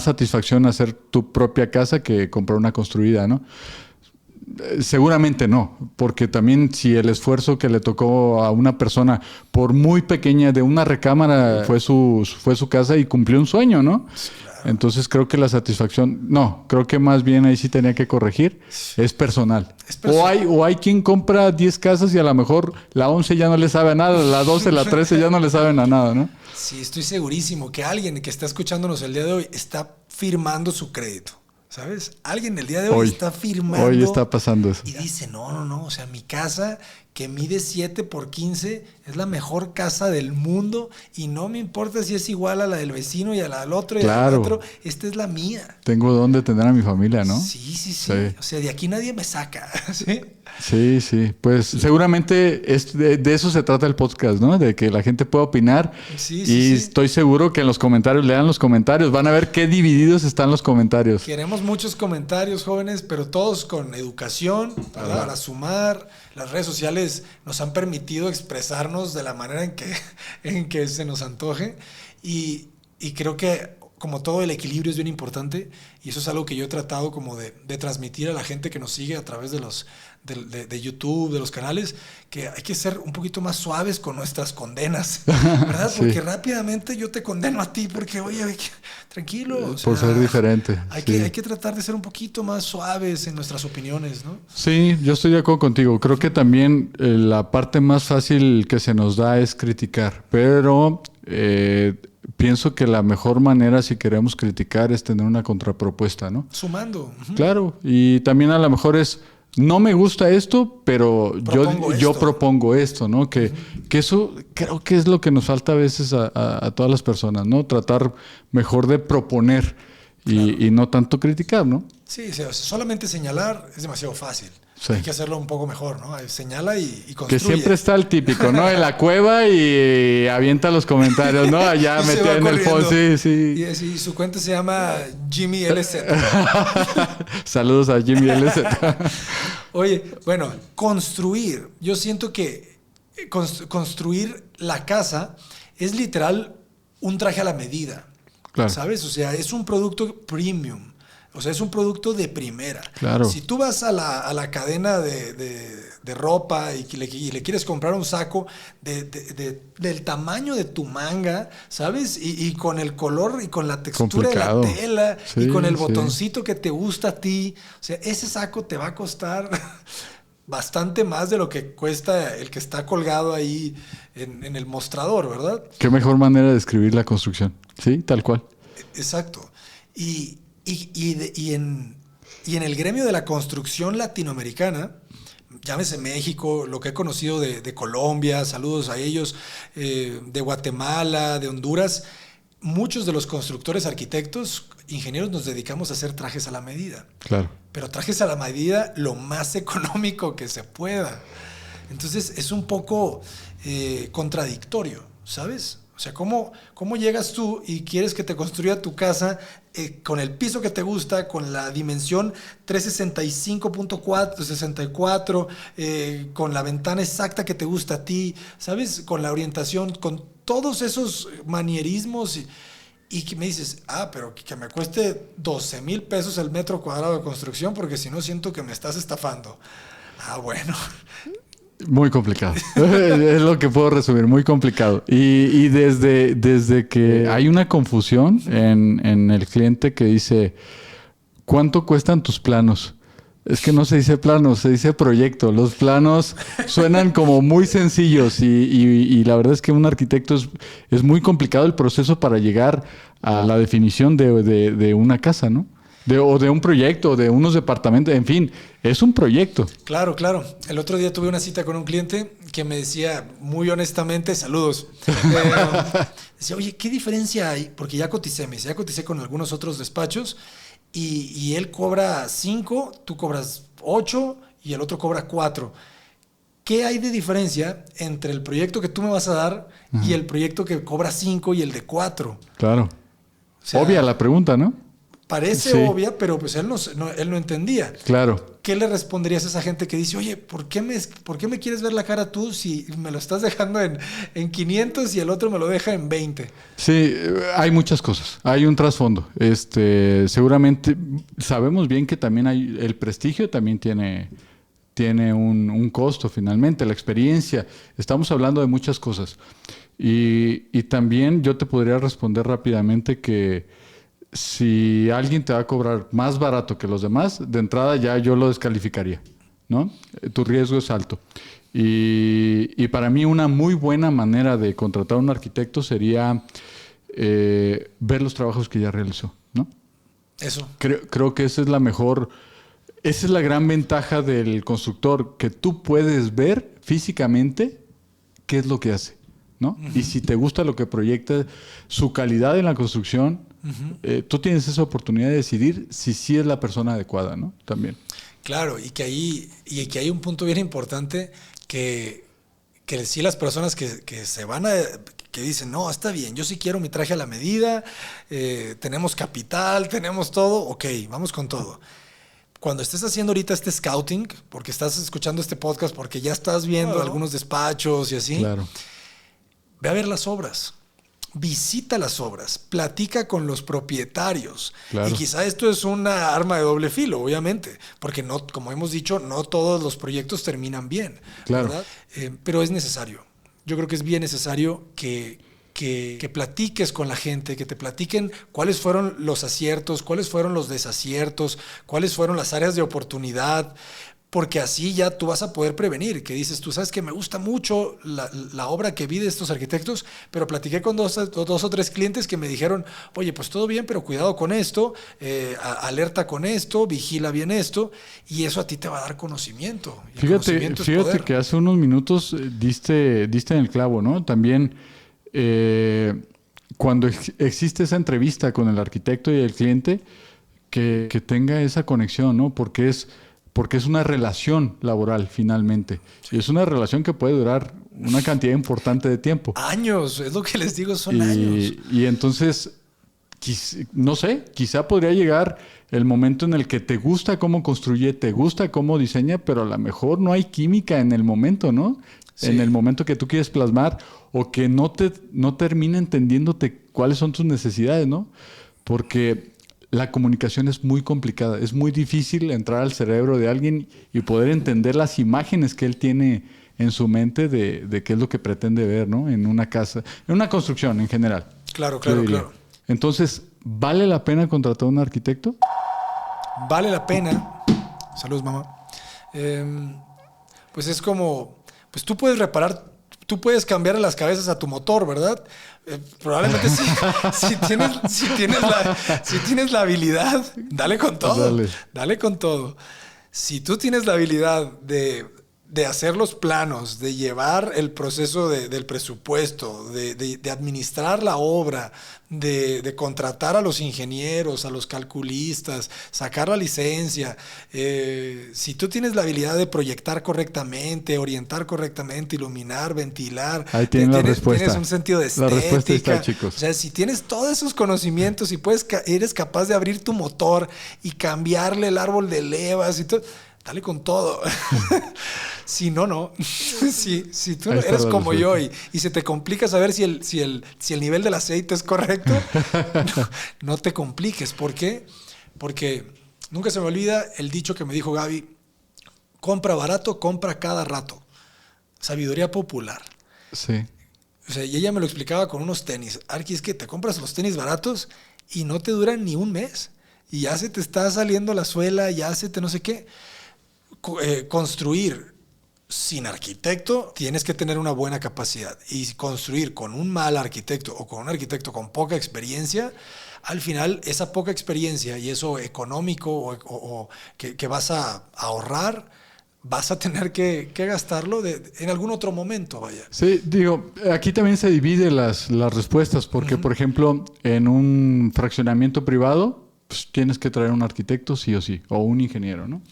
satisfacción hacer tu propia casa que comprar una construida, ¿no? Seguramente no, porque también si el esfuerzo que le tocó a una persona, por muy pequeña, de una recámara, fue su casa y cumplió un sueño, ¿no? Entonces creo que la satisfacción, creo que más bien ahí sí tenía que corregir, es personal. O hay quien compra 10 casas y a lo mejor la 11 ya no le sabe a nada, la 12, la 13 ya no le saben a nada, ¿no? Sí, estoy segurísimo que alguien que está escuchándonos el día de hoy está firmando su crédito. ¿Sabes? Alguien el día de hoy está firmando. Hoy está pasando eso. Y dice, no. O sea, mi casa que mide 7 por 15 es la mejor casa del mundo y no me importa si es igual a la del vecino y a la del otro y al otro. Esta es la mía. Tengo donde tener a mi familia, ¿no? Sí. O sea, de aquí nadie me saca. Sí. Pues seguramente de eso se trata el podcast, ¿no? De que la gente pueda opinar. Sí. Estoy seguro que en los comentarios, lean los comentarios, van a ver qué divididos están los comentarios. Queremos muchos comentarios, jóvenes, pero todos con educación, para sumar. Las redes sociales nos han permitido expresarnos de la manera en que se nos antoje. Y creo que, como todo, el equilibrio es bien importante. Y eso es algo que yo he tratado como de transmitir a la gente que nos sigue a través de de YouTube, de los canales, que hay que ser un poquito más suaves con nuestras condenas, ¿verdad? Sí. Porque rápidamente yo te condeno a ti porque, oye, tranquilo. Por ser diferente. Hay Sí. que tratar de ser un poquito más suaves en nuestras opiniones, ¿no? Sí, yo estoy de acuerdo contigo. Creo que también la parte más fácil que se nos da es criticar, pero pienso que la mejor manera si queremos criticar es tener una contrapropuesta, ¿no? Sumando. Ujú. Claro, y también a lo mejor es, no me gusta esto, pero yo propongo esto, ¿no? Que eso creo que es lo que nos falta a veces a todas las personas, ¿no? Tratar mejor de proponer y no tanto criticar, ¿no? Sí, solamente señalar es demasiado fácil. Sí. Hay que hacerlo un poco mejor, ¿no? Señala y construye. Que siempre está el típico, ¿no? En la cueva y avienta los comentarios, ¿no? Allá metida en el fondo. Sí. Y su cuenta se llama Jimmy LZ. Saludos a Jimmy LZ. Oye, bueno, construir. Yo siento que construir la casa es literal un traje a la medida. Claro. ¿Sabes? O sea, es un producto premium. O sea, es un producto de primera. Claro. Si tú vas a la cadena de ropa y le quieres comprar un saco del tamaño de tu manga, ¿sabes? Y con el color y con la textura Complicado. de la tela Sí, y con el sí. botoncito que te gusta a ti. O sea, ese saco te va a costar bastante más de lo que cuesta el que está colgado ahí en el mostrador, ¿verdad? Qué mejor manera de describir la construcción. Sí, tal cual. Exacto. Y en el gremio de la construcción latinoamericana, llámese México, lo que he conocido de Colombia, saludos a ellos, de Guatemala, de Honduras, muchos de los constructores, arquitectos, ingenieros nos dedicamos a hacer trajes a la medida. Claro. Pero trajes a la medida lo más económico que se pueda. Entonces es un poco contradictorio, ¿sabes? O sea, ¿cómo llegas tú y quieres que te construya tu casa con el piso que te gusta, con la dimensión 365.64, con la ventana exacta que te gusta a ti, ¿sabes? Con la orientación, con todos esos manierismos y que me dices, pero que me cueste 12,000 pesos el metro cuadrado de construcción porque si no siento que me estás estafando. Bueno. Muy complicado. Es lo que puedo resumir, muy complicado. Y desde que hay una confusión en el cliente que dice, ¿cuánto cuestan tus planos? Es que no se dice planos, se dice proyecto. Los planos suenan como muy sencillos y la verdad es que un arquitecto es muy complicado el proceso para llegar a la definición de una casa, ¿no? O de un proyecto, de unos departamentos, en fin, es un proyecto. Claro. El otro día tuve una cita con un cliente que me decía muy honestamente, saludos, decía, oye, ¿qué diferencia hay? Porque ya coticé con algunos otros despachos y él cobra 5, tú cobras 8 y el otro cobra 4. ¿Qué hay de diferencia entre el proyecto que tú me vas a dar y el proyecto que cobra 5 y el de 4? Claro. O sea, obvia la pregunta, ¿no? Parece obvia, pero pues él no entendía. Claro. ¿Qué le responderías a esa gente que dice, oye, ¿por qué me quieres ver la cara tú si me lo estás dejando en 500 y el otro me lo deja en 20? Sí, hay muchas cosas. Hay un trasfondo. Seguramente sabemos bien que también el prestigio también tiene un costo finalmente, la experiencia. Estamos hablando de muchas cosas. Y también yo te podría responder rápidamente que si alguien te va a cobrar más barato que los demás, de entrada ya yo lo descalificaría, ¿no? Tu riesgo es alto. Y para mí una muy buena manera de contratar a un arquitecto sería ver los trabajos que ya realizó, ¿no? Eso. Creo que esa es la gran ventaja del constructor, que tú puedes ver físicamente qué es lo que hace, ¿no? Uh-huh. Y si te gusta lo que proyecta, su calidad en la construcción, uh-huh. Tú tienes esa oportunidad de decidir si sí es la persona adecuada, ¿no? También. Claro, y que hay un punto bien importante que sí las personas que se van que dicen, no, está bien, yo sí quiero mi traje a la medida, tenemos capital, tenemos todo, ok, vamos con todo. Cuando estés haciendo ahorita este scouting, porque estás escuchando este podcast, porque ya estás viendo algunos despachos y así, claro. Ve a ver las obras. visita las obras, platica con los propietarios. Claro. Y quizá esto es una arma de doble filo, obviamente, porque no, como hemos dicho, no todos los proyectos terminan bien, Claro. ¿verdad? Pero es necesario. Yo creo que es bien necesario que platiques con la gente, que te platiquen cuáles fueron los aciertos, cuáles fueron los desaciertos, cuáles fueron las áreas de oportunidad, porque así ya tú vas a poder prevenir, que dices, tú sabes que me gusta mucho la obra que vi de estos arquitectos, pero platiqué con dos o tres clientes que me dijeron, oye, pues todo bien, pero cuidado con esto, alerta con esto, vigila bien esto, y eso a ti te va a dar conocimiento. Y Fíjate que hace unos minutos diste en el clavo, ¿no? También cuando existe esa entrevista con el arquitecto y el cliente, que tenga esa conexión, ¿no? Porque es una relación laboral finalmente. Sí. Y es una relación que puede durar una cantidad importante de tiempo. Años, es lo que les digo, son años. Y entonces, no sé, quizá podría llegar el momento en el que te gusta cómo construye, te gusta cómo diseña, pero a lo mejor no hay química en el momento, ¿no? Sí. En el momento que tú quieres plasmar, o que no termina entendiéndote cuáles son tus necesidades, ¿no? Porque la comunicación es muy complicada. Es muy difícil entrar al cerebro de alguien y poder entender las imágenes que él tiene en su mente de qué es lo que pretende ver, ¿no? En una casa, en una construcción en general. Claro. Entonces, ¿vale la pena contratar a un arquitecto? Vale la pena. Saludos, mamá. Pues es como, pues tú puedes cambiar las cabezas a tu motor, ¿verdad? Probablemente sí. Si tienes la habilidad, dale con todo. Dale con todo. Si tú tienes la habilidad de hacer los planos, de llevar el proceso del presupuesto, de administrar la obra, de contratar a los ingenieros, a los calculistas, sacar la licencia, si tú tienes la habilidad de proyectar correctamente, orientar correctamente, iluminar, ventilar, ahí tienes La respuesta está, chicos. O sea, si tienes todos esos conocimientos y eres capaz de abrir tu motor y cambiarle el árbol de levas y todo, dale con todo. Si no. Si tú eres como yo y se te complica saber si el nivel del aceite es correcto, no te compliques. ¿Por qué? Porque nunca se me olvida el dicho que me dijo Gaby: compra barato, compra cada rato. Sabiduría popular. Sí. O sea, y ella me lo explicaba con unos tenis. Arqui, es que te compras los tenis baratos y no te duran ni un mes. Y ya se te está saliendo la suela, ya se te no sé qué. Construir sin arquitecto tienes que tener una buena capacidad, y construir con un mal arquitecto o con un arquitecto con poca experiencia, al final esa poca experiencia y eso económico o que vas a ahorrar, vas a tener que gastarlo en algún otro momento, vaya. Sí, digo, aquí también se divide las respuestas, porque por ejemplo en un fraccionamiento privado pues tienes que traer un arquitecto sí o sí, o un ingeniero, ¿no?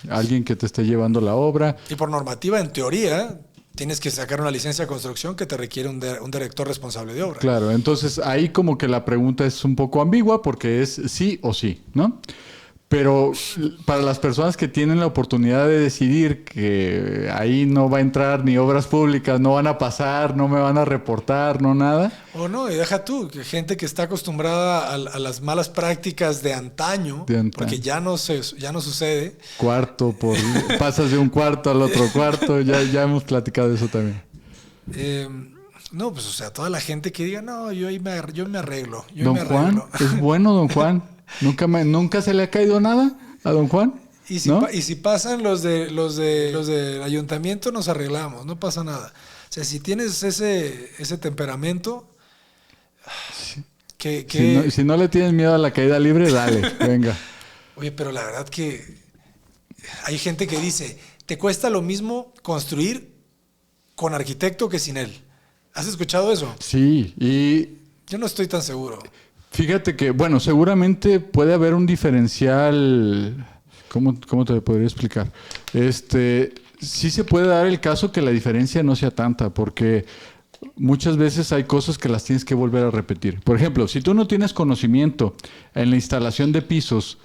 Alguien que te esté llevando la obra. Y por normativa, en teoría, tienes que sacar una licencia de construcción que te requiere un director responsable de obra. Claro, entonces ahí como que la pregunta es un poco ambigua porque es sí o sí, ¿no? Pero para las personas que tienen la oportunidad de decidir que ahí no va a entrar ni obras públicas, no van a pasar, no me van a reportar, no nada. O no, y deja tú, que gente que está acostumbrada a las malas prácticas de antaño, porque ya no sucede. Pasas de un cuarto al otro cuarto, ya hemos platicado de eso también. No, pues o sea, toda la gente que diga, no, yo me arreglo. Don Juan, es bueno Don Juan. ¿Nunca se le ha caído nada a Don Juan? Y si pasan los del ayuntamiento, nos arreglamos, no pasa nada. O sea, si tienes ese temperamento, si no le tienes miedo a la caída libre, dale, venga. Oye, pero la verdad que hay gente que dice, te cuesta lo mismo construir con arquitecto que sin él. ¿Has escuchado eso? Sí, y yo no estoy tan seguro. Fíjate que, bueno, seguramente puede haber un diferencial. ¿Cómo te podría explicar? Sí se puede dar el caso que la diferencia no sea tanta, porque muchas veces hay cosas que las tienes que volver a repetir. Por ejemplo, si tú no tienes conocimiento en la instalación de pisos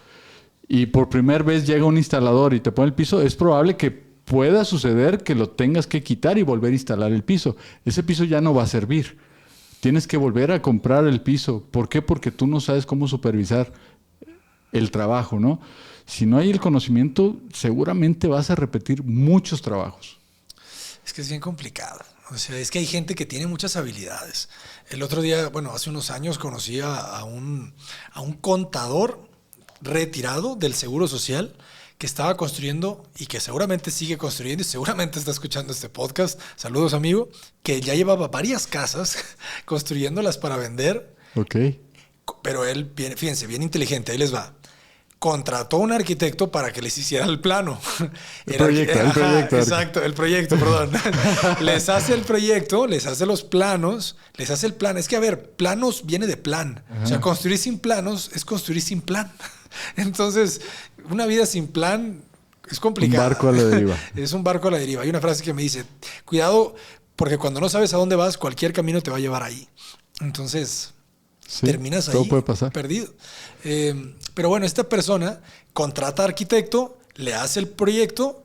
y por primera vez llega un instalador y te pone el piso, es probable que pueda suceder que lo tengas que quitar y volver a instalar el piso. Ese piso ya no va a servir. tienes que volver a comprar el piso. ¿Por qué? Porque tú no sabes cómo supervisar el trabajo, ¿no? Si no hay el conocimiento, seguramente vas a repetir muchos trabajos. Es que es bien complicado. O sea, es que hay gente que tiene muchas habilidades. El otro día, bueno, hace unos años conocí a un contador retirado del Seguro Social que estaba construyendo y que seguramente sigue construyendo y seguramente está escuchando este podcast. Saludos, amigo. Que ya llevaba varias casas construyéndolas para vender. Ok. Pero él, fíjense, bien inteligente, ahí les va. Contrató a un arquitecto para que les hiciera el plano. El proyecto. Exacto, el proyecto, perdón. Les hace el proyecto, les hace los planos, les hace el plan. Es que, a ver, planos viene de plan. Ajá. O sea, construir sin planos es construir sin plan. Entonces, una vida sin plan es complicada. Un barco a la deriva. Es un barco a la deriva. Hay una frase que me dice, cuidado, porque cuando no sabes a dónde vas, cualquier camino te va a llevar ahí. Entonces... sí, terminas ahí, todo puede pasar. Perdido. Pero bueno, esta persona contrata arquitecto, le hace el proyecto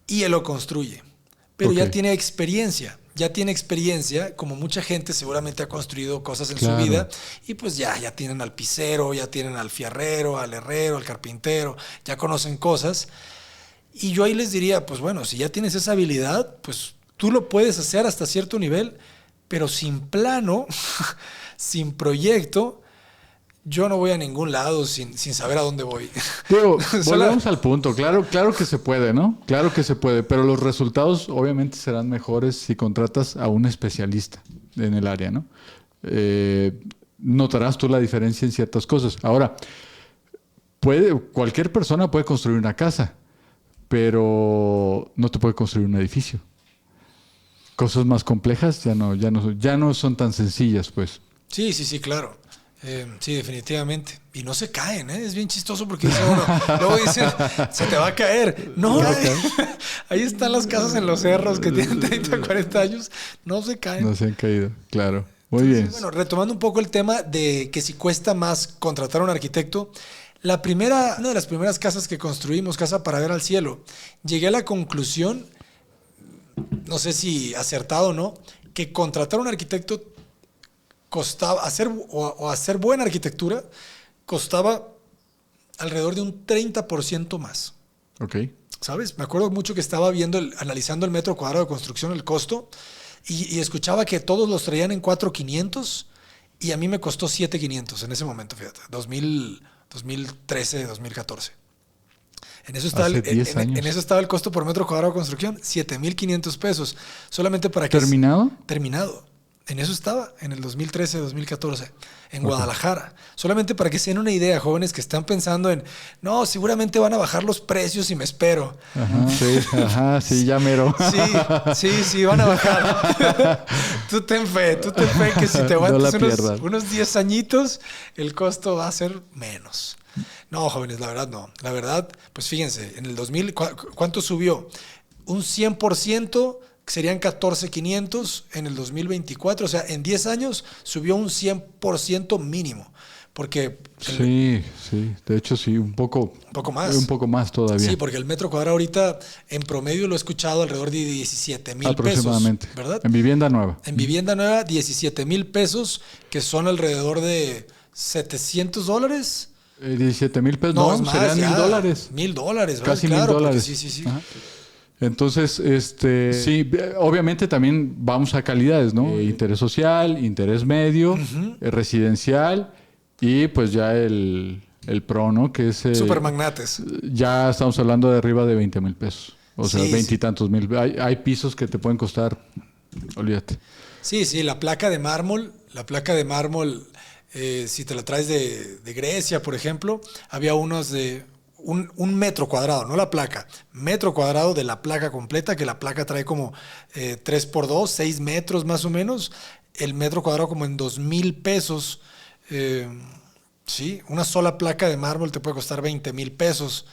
y él lo construye. Pero ya tiene experiencia. Ya tiene experiencia, como mucha gente seguramente ha construido cosas en su vida. Y pues ya tienen al pisero, ya tienen al fierrero, al herrero, al carpintero. Ya conocen cosas. Y yo ahí les diría, pues bueno, si ya tienes esa habilidad, pues tú lo puedes hacer hasta cierto nivel, pero sin plano... sin proyecto, yo no voy a ningún lado sin saber a dónde voy. Pero volvemos al punto. Claro que se puede, ¿no? Claro que se puede, pero los resultados obviamente serán mejores si contratas a un especialista en el área, ¿no? Notarás tú la diferencia en ciertas cosas. Ahora, cualquier persona puede construir una casa, pero no te puede construir un edificio. Cosas más complejas ya no son tan sencillas, pues. Sí, claro. Sí, definitivamente. Y no se caen, ¿eh? Es bien chistoso porque dice uno, luego dicen, se te va a caer. No, ahí están las casas en los cerros que tienen 30, 40 años. No se caen. No se han caído, claro. Muy bien. Bueno, retomando un poco el tema de que si cuesta más contratar a un arquitecto, una de las primeras casas que construimos, Casa para Ver al Cielo, llegué a la conclusión, no sé si acertado o no, que contratar a un arquitecto costaba, hacer buena arquitectura, costaba alrededor de un 30% más. Ok. ¿Sabes? Me acuerdo mucho que estaba analizando el metro cuadrado de construcción, el costo, y escuchaba que todos los traían en 4,500 y a mí me costó 7,500 en ese momento, fíjate, 2013, 2014. En eso estaba el costo por metro cuadrado de construcción, 7,500 pesos. Solamente para que... ¿Terminado? Terminado. En eso estaba, en el 2013, 2014, en Guadalajara. Solamente para que se den una idea, jóvenes que están pensando en, no, seguramente van a bajar los precios y me espero. Sí, ya mero. Sí, van a bajar. Tú ten fe que si te aguantas unos 10 añitos, el costo va a ser menos. No, jóvenes, la verdad no. La verdad, pues fíjense, en el 2000, ¿cuánto subió? Un 100%... serían 14,500 en el 2024. O sea, en 10 años subió un 100% mínimo. Porque... Sí. De hecho, sí, un poco más. Un poco más todavía. Sí, porque el metro cuadrado ahorita, en promedio, lo he escuchado alrededor de 17,000 pesos. Aproximadamente. ¿Verdad? En vivienda nueva. En vivienda nueva, 17,000 pesos, que son alrededor de $700. 17,000 pesos, no serían $1,000. $1,000, ¿verdad? Casi claro, $1,000. Sí. Ajá. Entonces, sí, obviamente también vamos a calidades, ¿no? Interés social, interés medio, residencial y pues ya el pro, ¿no? Que es... Supermagnates. Ya estamos hablando de arriba de 20,000 pesos. O sea, 20 y tantos mil. Hay pisos que te pueden costar, olvídate. Sí, la placa de mármol, si te la traes de Grecia, por ejemplo, había unos de... Un metro cuadrado, no la placa, metro cuadrado de la placa completa, que la placa trae como 3x2, 6 metros más o menos, el metro cuadrado como en 2,000 pesos. Sí, una sola placa de mármol te puede costar 20,000 pesos.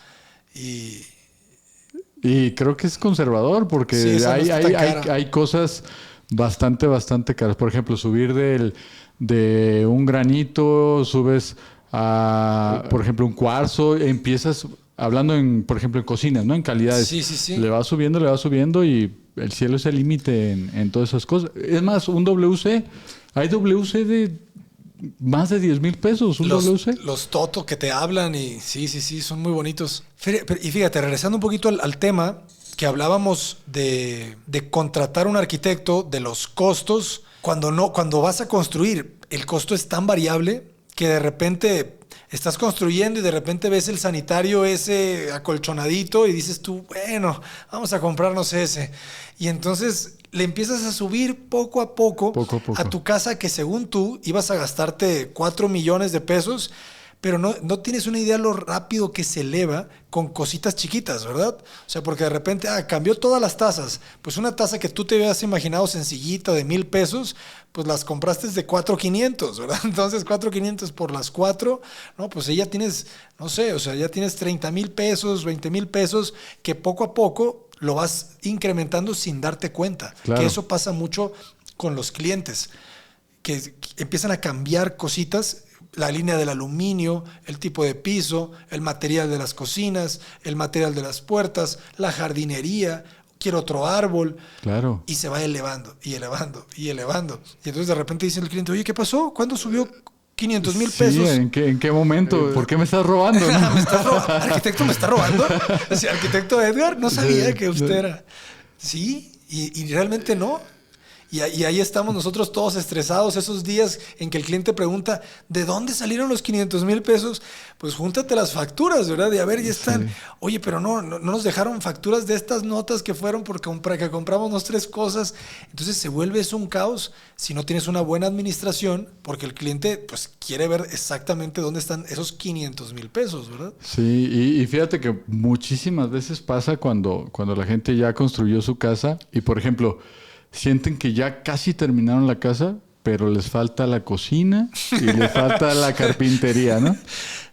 Y creo que es conservador porque sí, hay cosas bastante caras. Por ejemplo, subir de un granito, subes a, por ejemplo, un cuarzo, empiezas hablando por ejemplo, en cocinas, ¿no? En calidades. Sí. Le va subiendo y el cielo es el límite en todas esas cosas. Es más, un WC Hay WC de más de 10,000 pesos, un WC. Los Toto que te hablan y sí, son muy bonitos. Y fíjate, regresando un poquito al tema que hablábamos de contratar un arquitecto, de los costos, cuando vas a construir, el costo es tan variable que de repente estás construyendo y de repente ves el sanitario ese acolchonadito y dices tú, bueno, vamos a comprarnos ese. Y entonces le empiezas a subir poco a poco a tu casa que según tú ibas a gastarte 4 millones de pesos, pero no tienes una idea lo rápido que se eleva con cositas chiquitas, ¿verdad? O sea, porque de repente, cambió todas las tazas. Pues una taza que tú te habías imaginado sencillita de 1,000 pesos, pues las compraste de 4,500, ¿verdad? Entonces 4,500 por las 4, no, pues ya tienes, no sé, o sea, ya tienes 30,000 pesos, 20,000 pesos, que poco a poco lo vas incrementando sin darte cuenta. Claro. Que eso pasa mucho con los clientes, que empiezan a cambiar cositas, la línea del aluminio, el tipo de piso, el material de las cocinas, el material de las puertas, la jardinería, quiero otro árbol. Claro. Y se va elevando, y elevando, y elevando. Y entonces de repente dice el cliente, oye, ¿qué pasó? ¿Cuándo subió 500,000 pesos? Sí, ¿en qué momento? ¿Por qué me estás robando? ¿No? ¿Arquitecto me está robando? Sí, arquitecto Edgar, no sabía que usted era. Sí, y realmente no. Y ahí estamos nosotros todos estresados esos días en que el cliente pregunta, ¿de dónde salieron los 500,000 pesos? Pues júntate las facturas, ¿verdad? Y a ver, ya están. Sí. Oye, pero no nos dejaron facturas de estas notas que fueron para que compramos 2-3 cosas. Entonces se vuelve eso un caos si no tienes una buena administración, porque el cliente pues quiere ver exactamente dónde están esos 500,000 pesos, ¿verdad? Sí, y fíjate que muchísimas veces pasa cuando la gente ya construyó su casa y, por ejemplo, sienten que ya casi terminaron la casa, pero les falta la cocina y les falta la carpintería, ¿no?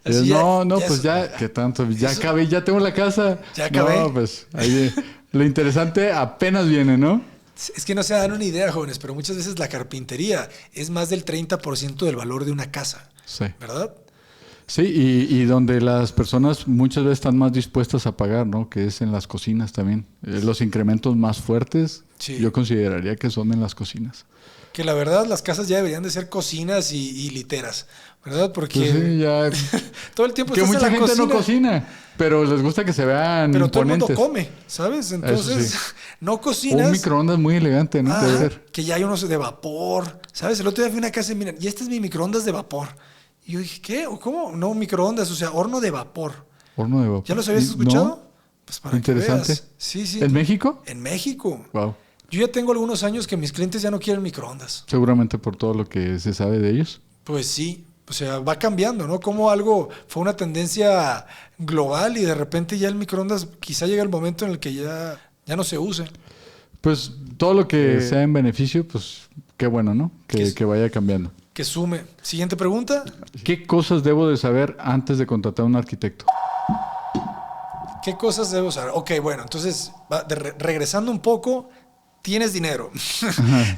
Pues ya, ¿qué tanto? Ya acabé, ya tengo la casa. Ya acabé. No, pues ahí, lo interesante apenas viene, ¿no? Es que no se dan una idea, jóvenes, pero muchas veces la carpintería es más del 30% del valor de una casa, sí. ¿Verdad? Sí, y donde las personas muchas veces están más dispuestas a pagar, ¿no? Que es en las cocinas también. Los incrementos más fuertes, sí. Yo consideraría que son en las cocinas. Que la verdad las casas ya deberían de ser cocinas y literas, ¿verdad? Porque pues sí, ya todo el tiempo que estás mucha en la gente cocina. No cocina, pero les gusta que se vean pero imponentes. Todo el mundo come, ¿sabes? Entonces, sí. No cocinas. Un microondas muy elegante, ¿no? Que ya hay unos de vapor, ¿sabes? El otro día fui a una casa y miren, y este es mi microondas de vapor. Y yo dije, ¿qué? ¿O cómo? No, microondas, o sea, horno de vapor. Horno de vapor. ¿Ya los habías escuchado? No. Pues para interesante. Que veas. Sí. ¿En México? En México. Wow. Yo ya tengo algunos años que mis clientes ya no quieren microondas. Seguramente por todo lo que se sabe de ellos. Pues sí. O sea, va cambiando, ¿no? Como algo fue una tendencia global y de repente ya el microondas quizá llega el momento en el que ya no se use. Pues todo lo que sea en beneficio, pues qué bueno, ¿no? Que vaya cambiando. Que sume. Siguiente pregunta. ¿Qué cosas debo de saber antes de contratar a un arquitecto? ¿Qué cosas debo saber? Ok, bueno, entonces, regresando un poco, tienes dinero.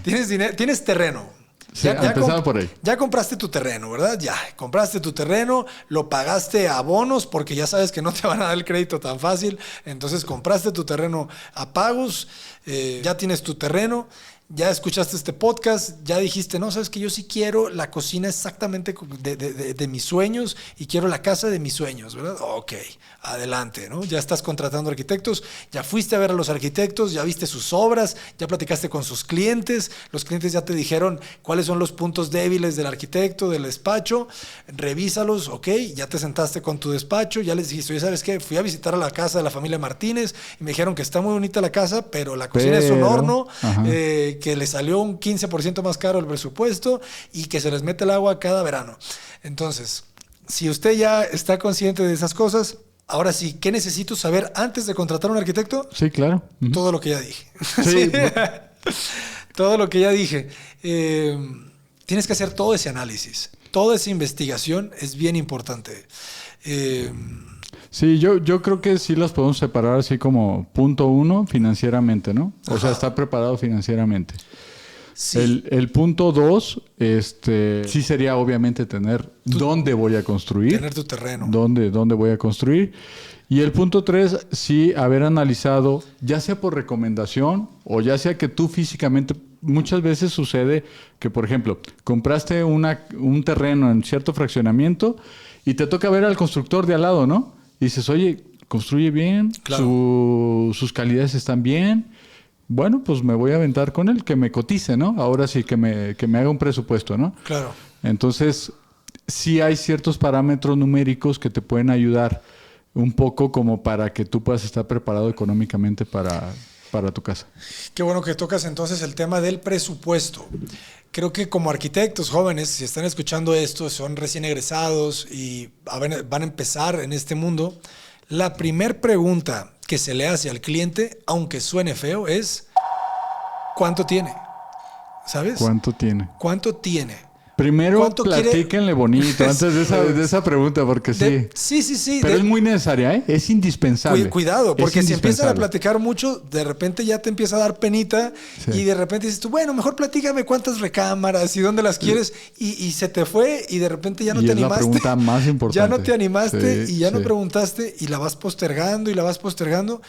Tienes terreno. Sí, empezaba por ahí. Ya compraste tu terreno, ¿verdad? Ya, compraste tu terreno, lo pagaste a bonos porque ya sabes que no te van a dar el crédito tan fácil. Entonces compraste tu terreno a pagos, ya tienes tu terreno. Ya escuchaste este podcast, ya dijiste, no, sabes que yo sí quiero la cocina exactamente de mis sueños y quiero la casa de mis sueños, ¿verdad? Ok, adelante, ¿no? Ya estás contratando arquitectos, ya fuiste a ver a los arquitectos, ya viste sus obras, ya platicaste con sus clientes, los clientes ya te dijeron cuáles son los puntos débiles del arquitecto, del despacho, revísalos, ok, ya te sentaste con tu despacho, ya les dijiste, oye, ¿sabes qué? Fui a visitar a la casa de la familia Martínez y me dijeron que está muy bonita la casa, pero la cocina es un horno, que le salió un 15% más caro el presupuesto y que se les mete el agua cada verano. Entonces, si usted ya está consciente de esas cosas, ahora sí, ¿qué necesito saber antes de contratar a un arquitecto? Sí, claro. Todo lo que ya dije. Sí. Todo lo que ya dije. Tienes que hacer todo ese análisis. Toda esa investigación es bien importante. Sí, yo creo que sí las podemos separar así como punto 1 financieramente, ¿no? O sea, estar preparado financieramente. Sí. El punto 2, sí sería obviamente tener dónde voy a construir. Tener tu terreno. Dónde voy a construir. Y el punto 3, sí haber analizado, ya sea por recomendación o ya sea que tú físicamente muchas veces sucede que, por ejemplo, compraste un terreno en cierto fraccionamiento y te toca ver al constructor de al lado, ¿no? Y dices, oye, construye bien, Claro. sus calidades están bien. Bueno, pues me voy a aventar con él, que me cotice, ¿no? Ahora sí que me haga un presupuesto, ¿no? Claro. Entonces, sí hay ciertos parámetros numéricos que te pueden ayudar un poco como para que tú puedas estar preparado económicamente para tu casa. Qué bueno que tocas entonces el tema del presupuesto. Creo que como arquitectos jóvenes, si están escuchando esto, son recién egresados y van a empezar en este mundo, la primer pregunta que se le hace al cliente, aunque suene feo, es ¿cuánto tiene? ¿Sabes? ¿Cuánto tiene? ¿Cuánto tiene? Primero, ¿Cuánto quiere? platíquenle bonito antes de esa pregunta, porque sí. Sí. Pero es muy necesaria, ¿eh? Es indispensable. Cuidado, porque Es si empiezan a indispensable. platicar mucho, de repente ya te empieza a dar penita Sí. y de repente dices tú, bueno, mejor platícame cuántas recámaras y dónde las quieres y se te fue y de repente ya no Y te es la animaste. pregunta más importante. Ya no te animaste Sí, y ya no sí. preguntaste y la vas postergando y la vas postergando.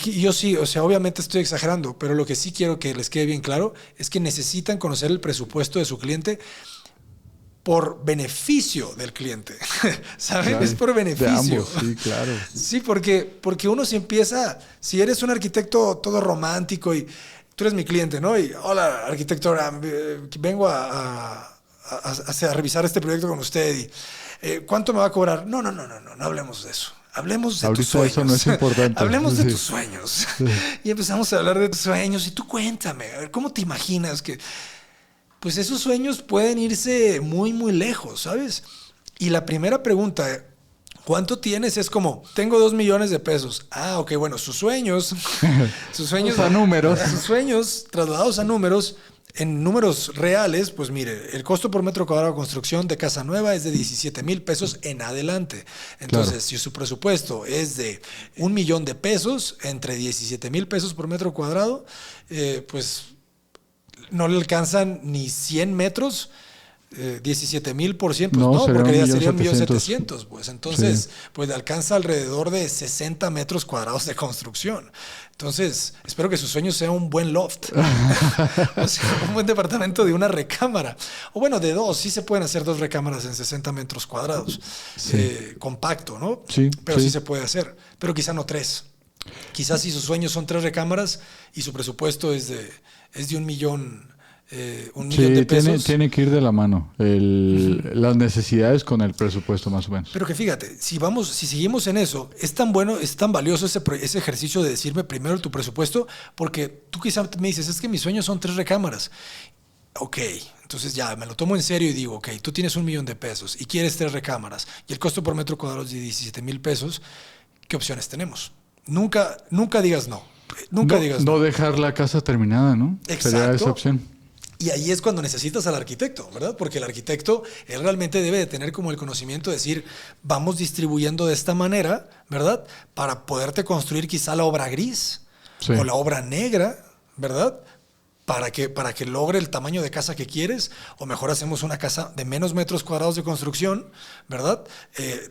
Yo sí, o sea, obviamente estoy exagerando, pero lo que sí quiero que les quede bien claro es que necesitan conocer el presupuesto de su cliente por beneficio del cliente. ¿Saben? Claro, Es por de beneficio. ambos, sí, claro. Sí, porque uno se empieza, si eres un arquitecto todo romántico y tú eres mi cliente, ¿no? Y hola, arquitecto Aram, vengo a revisar este proyecto con usted y ¿cuánto me va a cobrar? No hablemos de eso. Hablemos de tus Ahorita sueños. eso no es importante. Hablemos de Sí. tus sueños. Y empezamos a hablar de tus sueños y tú cuéntame, a ver, ¿cómo te imaginas que...? Pues esos sueños pueden irse muy, muy lejos, ¿sabes? Y la primera pregunta, ¿cuánto tienes? Es como, tengo 2 millones de pesos. Ah, ok, bueno, sus sueños A números. sus sueños trasladados a números, en números reales, pues mire, el costo por metro cuadrado de construcción de casa nueva es de 17,000 pesos en adelante. Entonces, Claro. si su presupuesto es de 1 millón de pesos, entre 17,000 pesos por metro cuadrado, pues no le alcanzan ni 100 metros, 17,000 por 100, pues No, no, sería porque ya 1,700,000. sería 1,700,000, pues entonces, Sí. pues le alcanza alrededor de 60 metros cuadrados de construcción. Entonces, espero que su sueño sea un buen loft, o sea, un buen departamento de una recámara, o bueno, de dos, sí se pueden hacer 2 recámaras en 60 metros cuadrados, Sí. compacto, ¿no? Sí, Pero sí sí. se puede hacer, pero quizá no 3. Quizás si sus sueños son 3 recámaras y su presupuesto es de 1 millón, 1 millón de Sí, pesos. tiene que ir de la mano las necesidades con el presupuesto, más o menos. Pero que fíjate, si seguimos en eso, es tan bueno, es tan valioso ese ejercicio de decirme primero tu presupuesto, porque tú quizás me dices, es que mis sueños son 3 recámaras. Ok, entonces ya me lo tomo en serio y digo, ok, tú tienes 1 millón de pesos y quieres 3 recámaras y el costo por metro cuadrado es de 17,000 pesos, ¿qué opciones tenemos? Nunca digas no. Nunca digas no. No dejar la casa terminada, ¿no? Exacto. Sería esa opción. Y ahí es cuando necesitas al arquitecto, ¿verdad? Porque el arquitecto, él realmente debe de tener como el conocimiento de decir, vamos distribuyendo de esta manera, ¿verdad? Para poderte construir quizá la obra gris Sí. o la obra negra, ¿verdad? Para que logre el tamaño de casa que quieres, o mejor hacemos una casa de menos metros cuadrados de construcción, ¿verdad?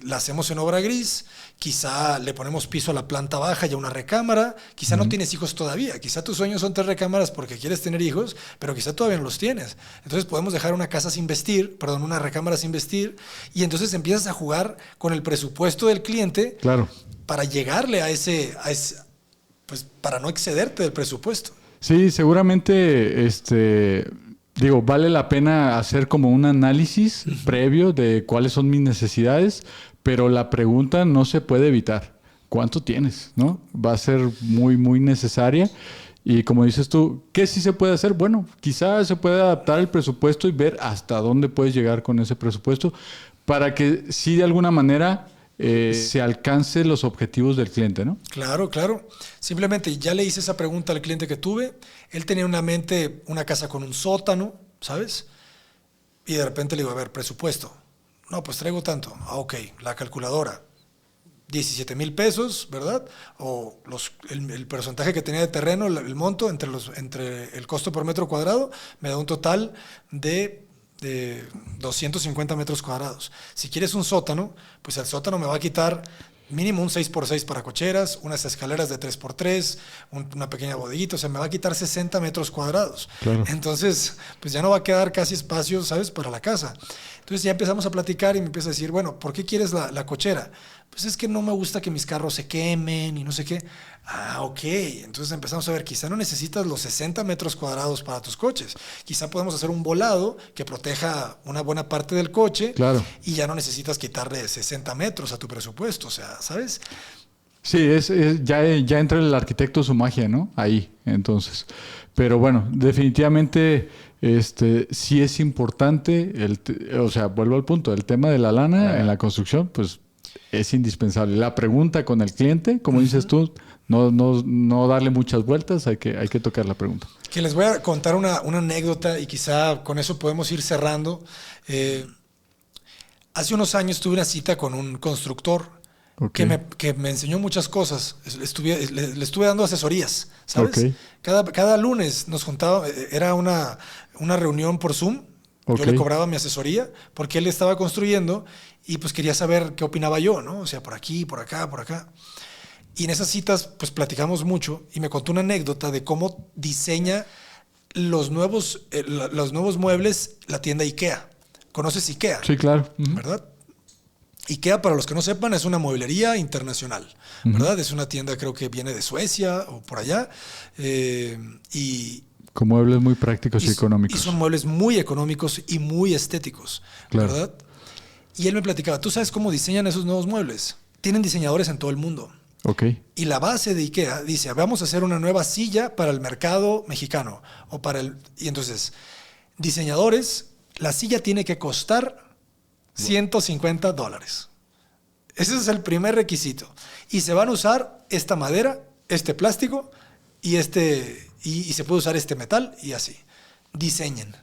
La hacemos en obra gris, quizá le ponemos piso a la planta baja y a una recámara, quizá no tienes hijos todavía, quizá tus sueños son 3 recámaras porque quieres tener hijos, pero quizá todavía no los tienes. Entonces podemos dejar una casa sin vestir, perdón, una recámara sin vestir, y entonces empiezas a jugar con el presupuesto del cliente Claro. para llegarle a ese, pues para no excederte del presupuesto. Sí, seguramente, vale la pena hacer como un análisis previo de cuáles son mis necesidades, pero la pregunta no se puede evitar. ¿Cuánto tienes? ¿No? Va a ser muy, muy necesaria. Y como dices tú, ¿qué sí se puede hacer? Bueno, quizás se puede adaptar el presupuesto y ver hasta dónde puedes llegar con ese presupuesto para que sí de alguna manera se alcance los objetivos del cliente, ¿no? Claro, claro. Simplemente ya le hice esa pregunta al cliente que tuve. Él tenía en mente una casa con un sótano, ¿sabes? Y de repente le digo, a ver, presupuesto. No, pues traigo tanto. Ah, ok, la calculadora. 17,000 pesos, ¿verdad? O el porcentaje que tenía de terreno, el monto entre el costo por metro cuadrado, me da un total de 250 metros cuadrados. Si quieres un sótano, pues el sótano me va a quitar mínimo un 6x6 para cocheras, unas escaleras de 3x3, una pequeña bodeguita, o sea, me va a quitar 60 metros cuadrados. Claro. Entonces, pues ya no va a quedar casi espacio, ¿sabes?, para la casa. Entonces ya empezamos a platicar y me empieza a decir, bueno, ¿por qué quieres la cochera? Pues es que no me gusta que mis carros se quemen y no sé qué. Ah, ok. Entonces empezamos a ver, quizá no necesitas los 60 metros cuadrados para tus coches. Quizá podemos hacer un volado que proteja una buena parte del coche. Claro. Y ya no necesitas quitarle 60 metros a tu presupuesto, o sea, ¿sabes? Sí, ya entra el arquitecto su magia, ¿no? Ahí, entonces. Pero bueno, definitivamente sí es importante, o sea, vuelvo al punto, el tema de la lana en la construcción, pues es indispensable. La pregunta con el cliente, como dices tú, no darle muchas vueltas, hay que tocar la pregunta. Que les voy a contar una anécdota y quizá con eso podemos ir cerrando. Hace unos años tuve una cita con un constructor. Okay. Que me enseñó muchas cosas. Le estuve dando asesorías, ¿sabes? Okay. Cada lunes nos juntaba, era una reunión por Zoom. Okay. Yo le cobraba mi asesoría porque él estaba construyendo y pues quería saber qué opinaba yo, ¿no? O sea, por aquí, por acá, por acá. Y en esas citas pues platicamos mucho y me contó una anécdota de cómo diseña los nuevos muebles la tienda IKEA. ¿Conoces IKEA? Sí, claro. ¿Verdad? IKEA, para los que no sepan, es una mueblería internacional, ¿verdad? Es una tienda, creo que viene de Suecia o por allá. Con muebles muy prácticos y económicos. Y son muebles muy económicos y muy estéticos, claro. ¿Verdad? Y él me platicaba, ¿tú sabes cómo diseñan esos nuevos muebles? Tienen diseñadores en todo el mundo. Okay. Y la base de IKEA dice, vamos a hacer una nueva silla para el mercado mexicano. Y entonces, diseñadores, la silla tiene que costar $150. Ese es el primer requisito. Y se van a usar esta madera, este plástico y se puede usar este metal y así. Diseñen.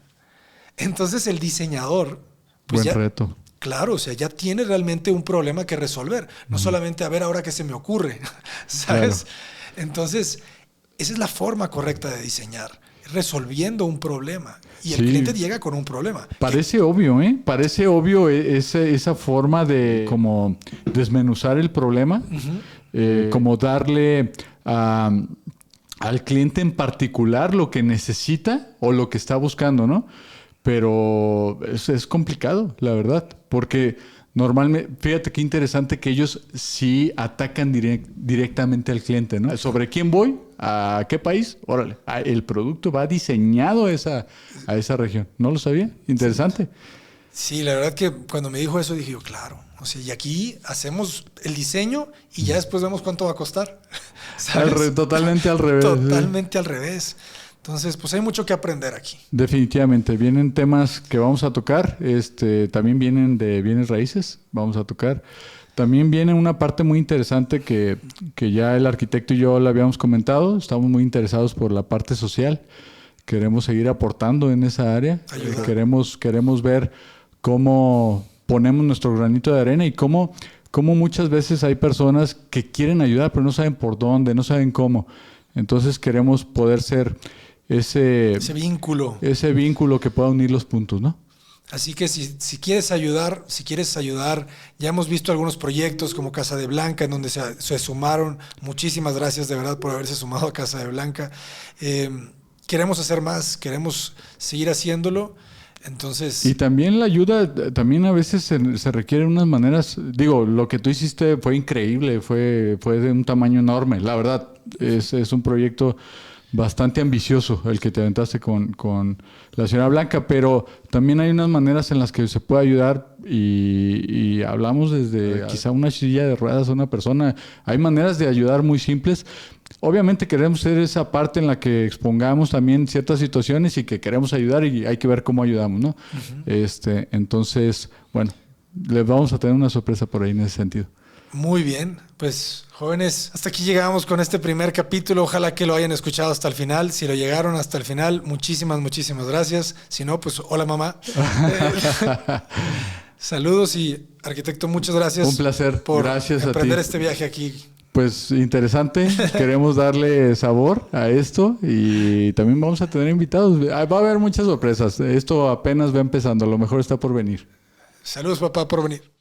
Entonces el diseñador... Pues buen reto. Claro, o sea, ya tiene realmente un problema que resolver. No solamente a ver ahora qué se me ocurre, ¿sabes? Claro. Entonces, esa es la forma correcta de diseñar. Resolviendo un problema. Y el cliente llega con un problema. Parece obvio, ¿eh? Parece obvio esa forma de como desmenuzar el problema, como darle al cliente en particular lo que necesita o lo que está buscando, ¿no? Pero es complicado, la verdad, porque normalmente, fíjate qué interesante que ellos sí atacan directamente al cliente, ¿no? ¿Sobre quién voy? ¿A qué país? Órale, el producto va diseñado a esa región. ¿No lo sabía? Interesante. Sí, la verdad que cuando me dijo eso dije yo, claro. O sea, y aquí hacemos el diseño y ya después vemos cuánto va a costar. Totalmente al revés. Totalmente al revés. Entonces, pues hay mucho que aprender aquí. Definitivamente. Vienen temas que vamos a tocar. También vienen de bienes raíces. Vamos a tocar. También viene una parte muy interesante que ya el arquitecto y yo le habíamos comentado. Estamos muy interesados por la parte social. Queremos seguir aportando en esa área. Queremos ver cómo ponemos nuestro granito de arena y cómo muchas veces hay personas que quieren ayudar, pero no saben por dónde, no saben cómo. Entonces queremos poder ser ese vínculo que pueda unir los puntos, ¿no? Así que si quieres ayudar, ya hemos visto algunos proyectos como Casa de Blanca, en donde se sumaron. Muchísimas gracias de verdad por haberse sumado a Casa de Blanca. Queremos hacer más, queremos seguir haciéndolo. Entonces... Y también la ayuda, también a veces se requieren unas maneras, digo, lo que tú hiciste fue increíble, fue de un tamaño enorme, la verdad, es un proyecto bastante ambicioso el que te aventaste con la señora Blanca, pero también hay unas maneras en las que se puede ayudar y hablamos desde quizá una silla de ruedas a una persona. Hay maneras de ayudar muy simples. Obviamente queremos ser esa parte en la que expongamos también ciertas situaciones y que queremos ayudar y hay que ver cómo ayudamos, ¿no? Entonces, bueno, les vamos a tener una sorpresa por ahí en ese sentido. Muy bien, pues jóvenes, hasta aquí llegamos con este primer capítulo. Ojalá que lo hayan escuchado hasta el final. Si lo llegaron hasta el final, muchísimas gracias. Si no, pues hola mamá. Saludos y arquitecto, muchas gracias. Un placer. Por gracias emprender a ti. Este viaje aquí. Pues interesante, queremos darle sabor a esto y también vamos a tener invitados. Va a haber muchas sorpresas. Esto apenas va empezando, a lo mejor está por venir. Saludos, papá, por venir.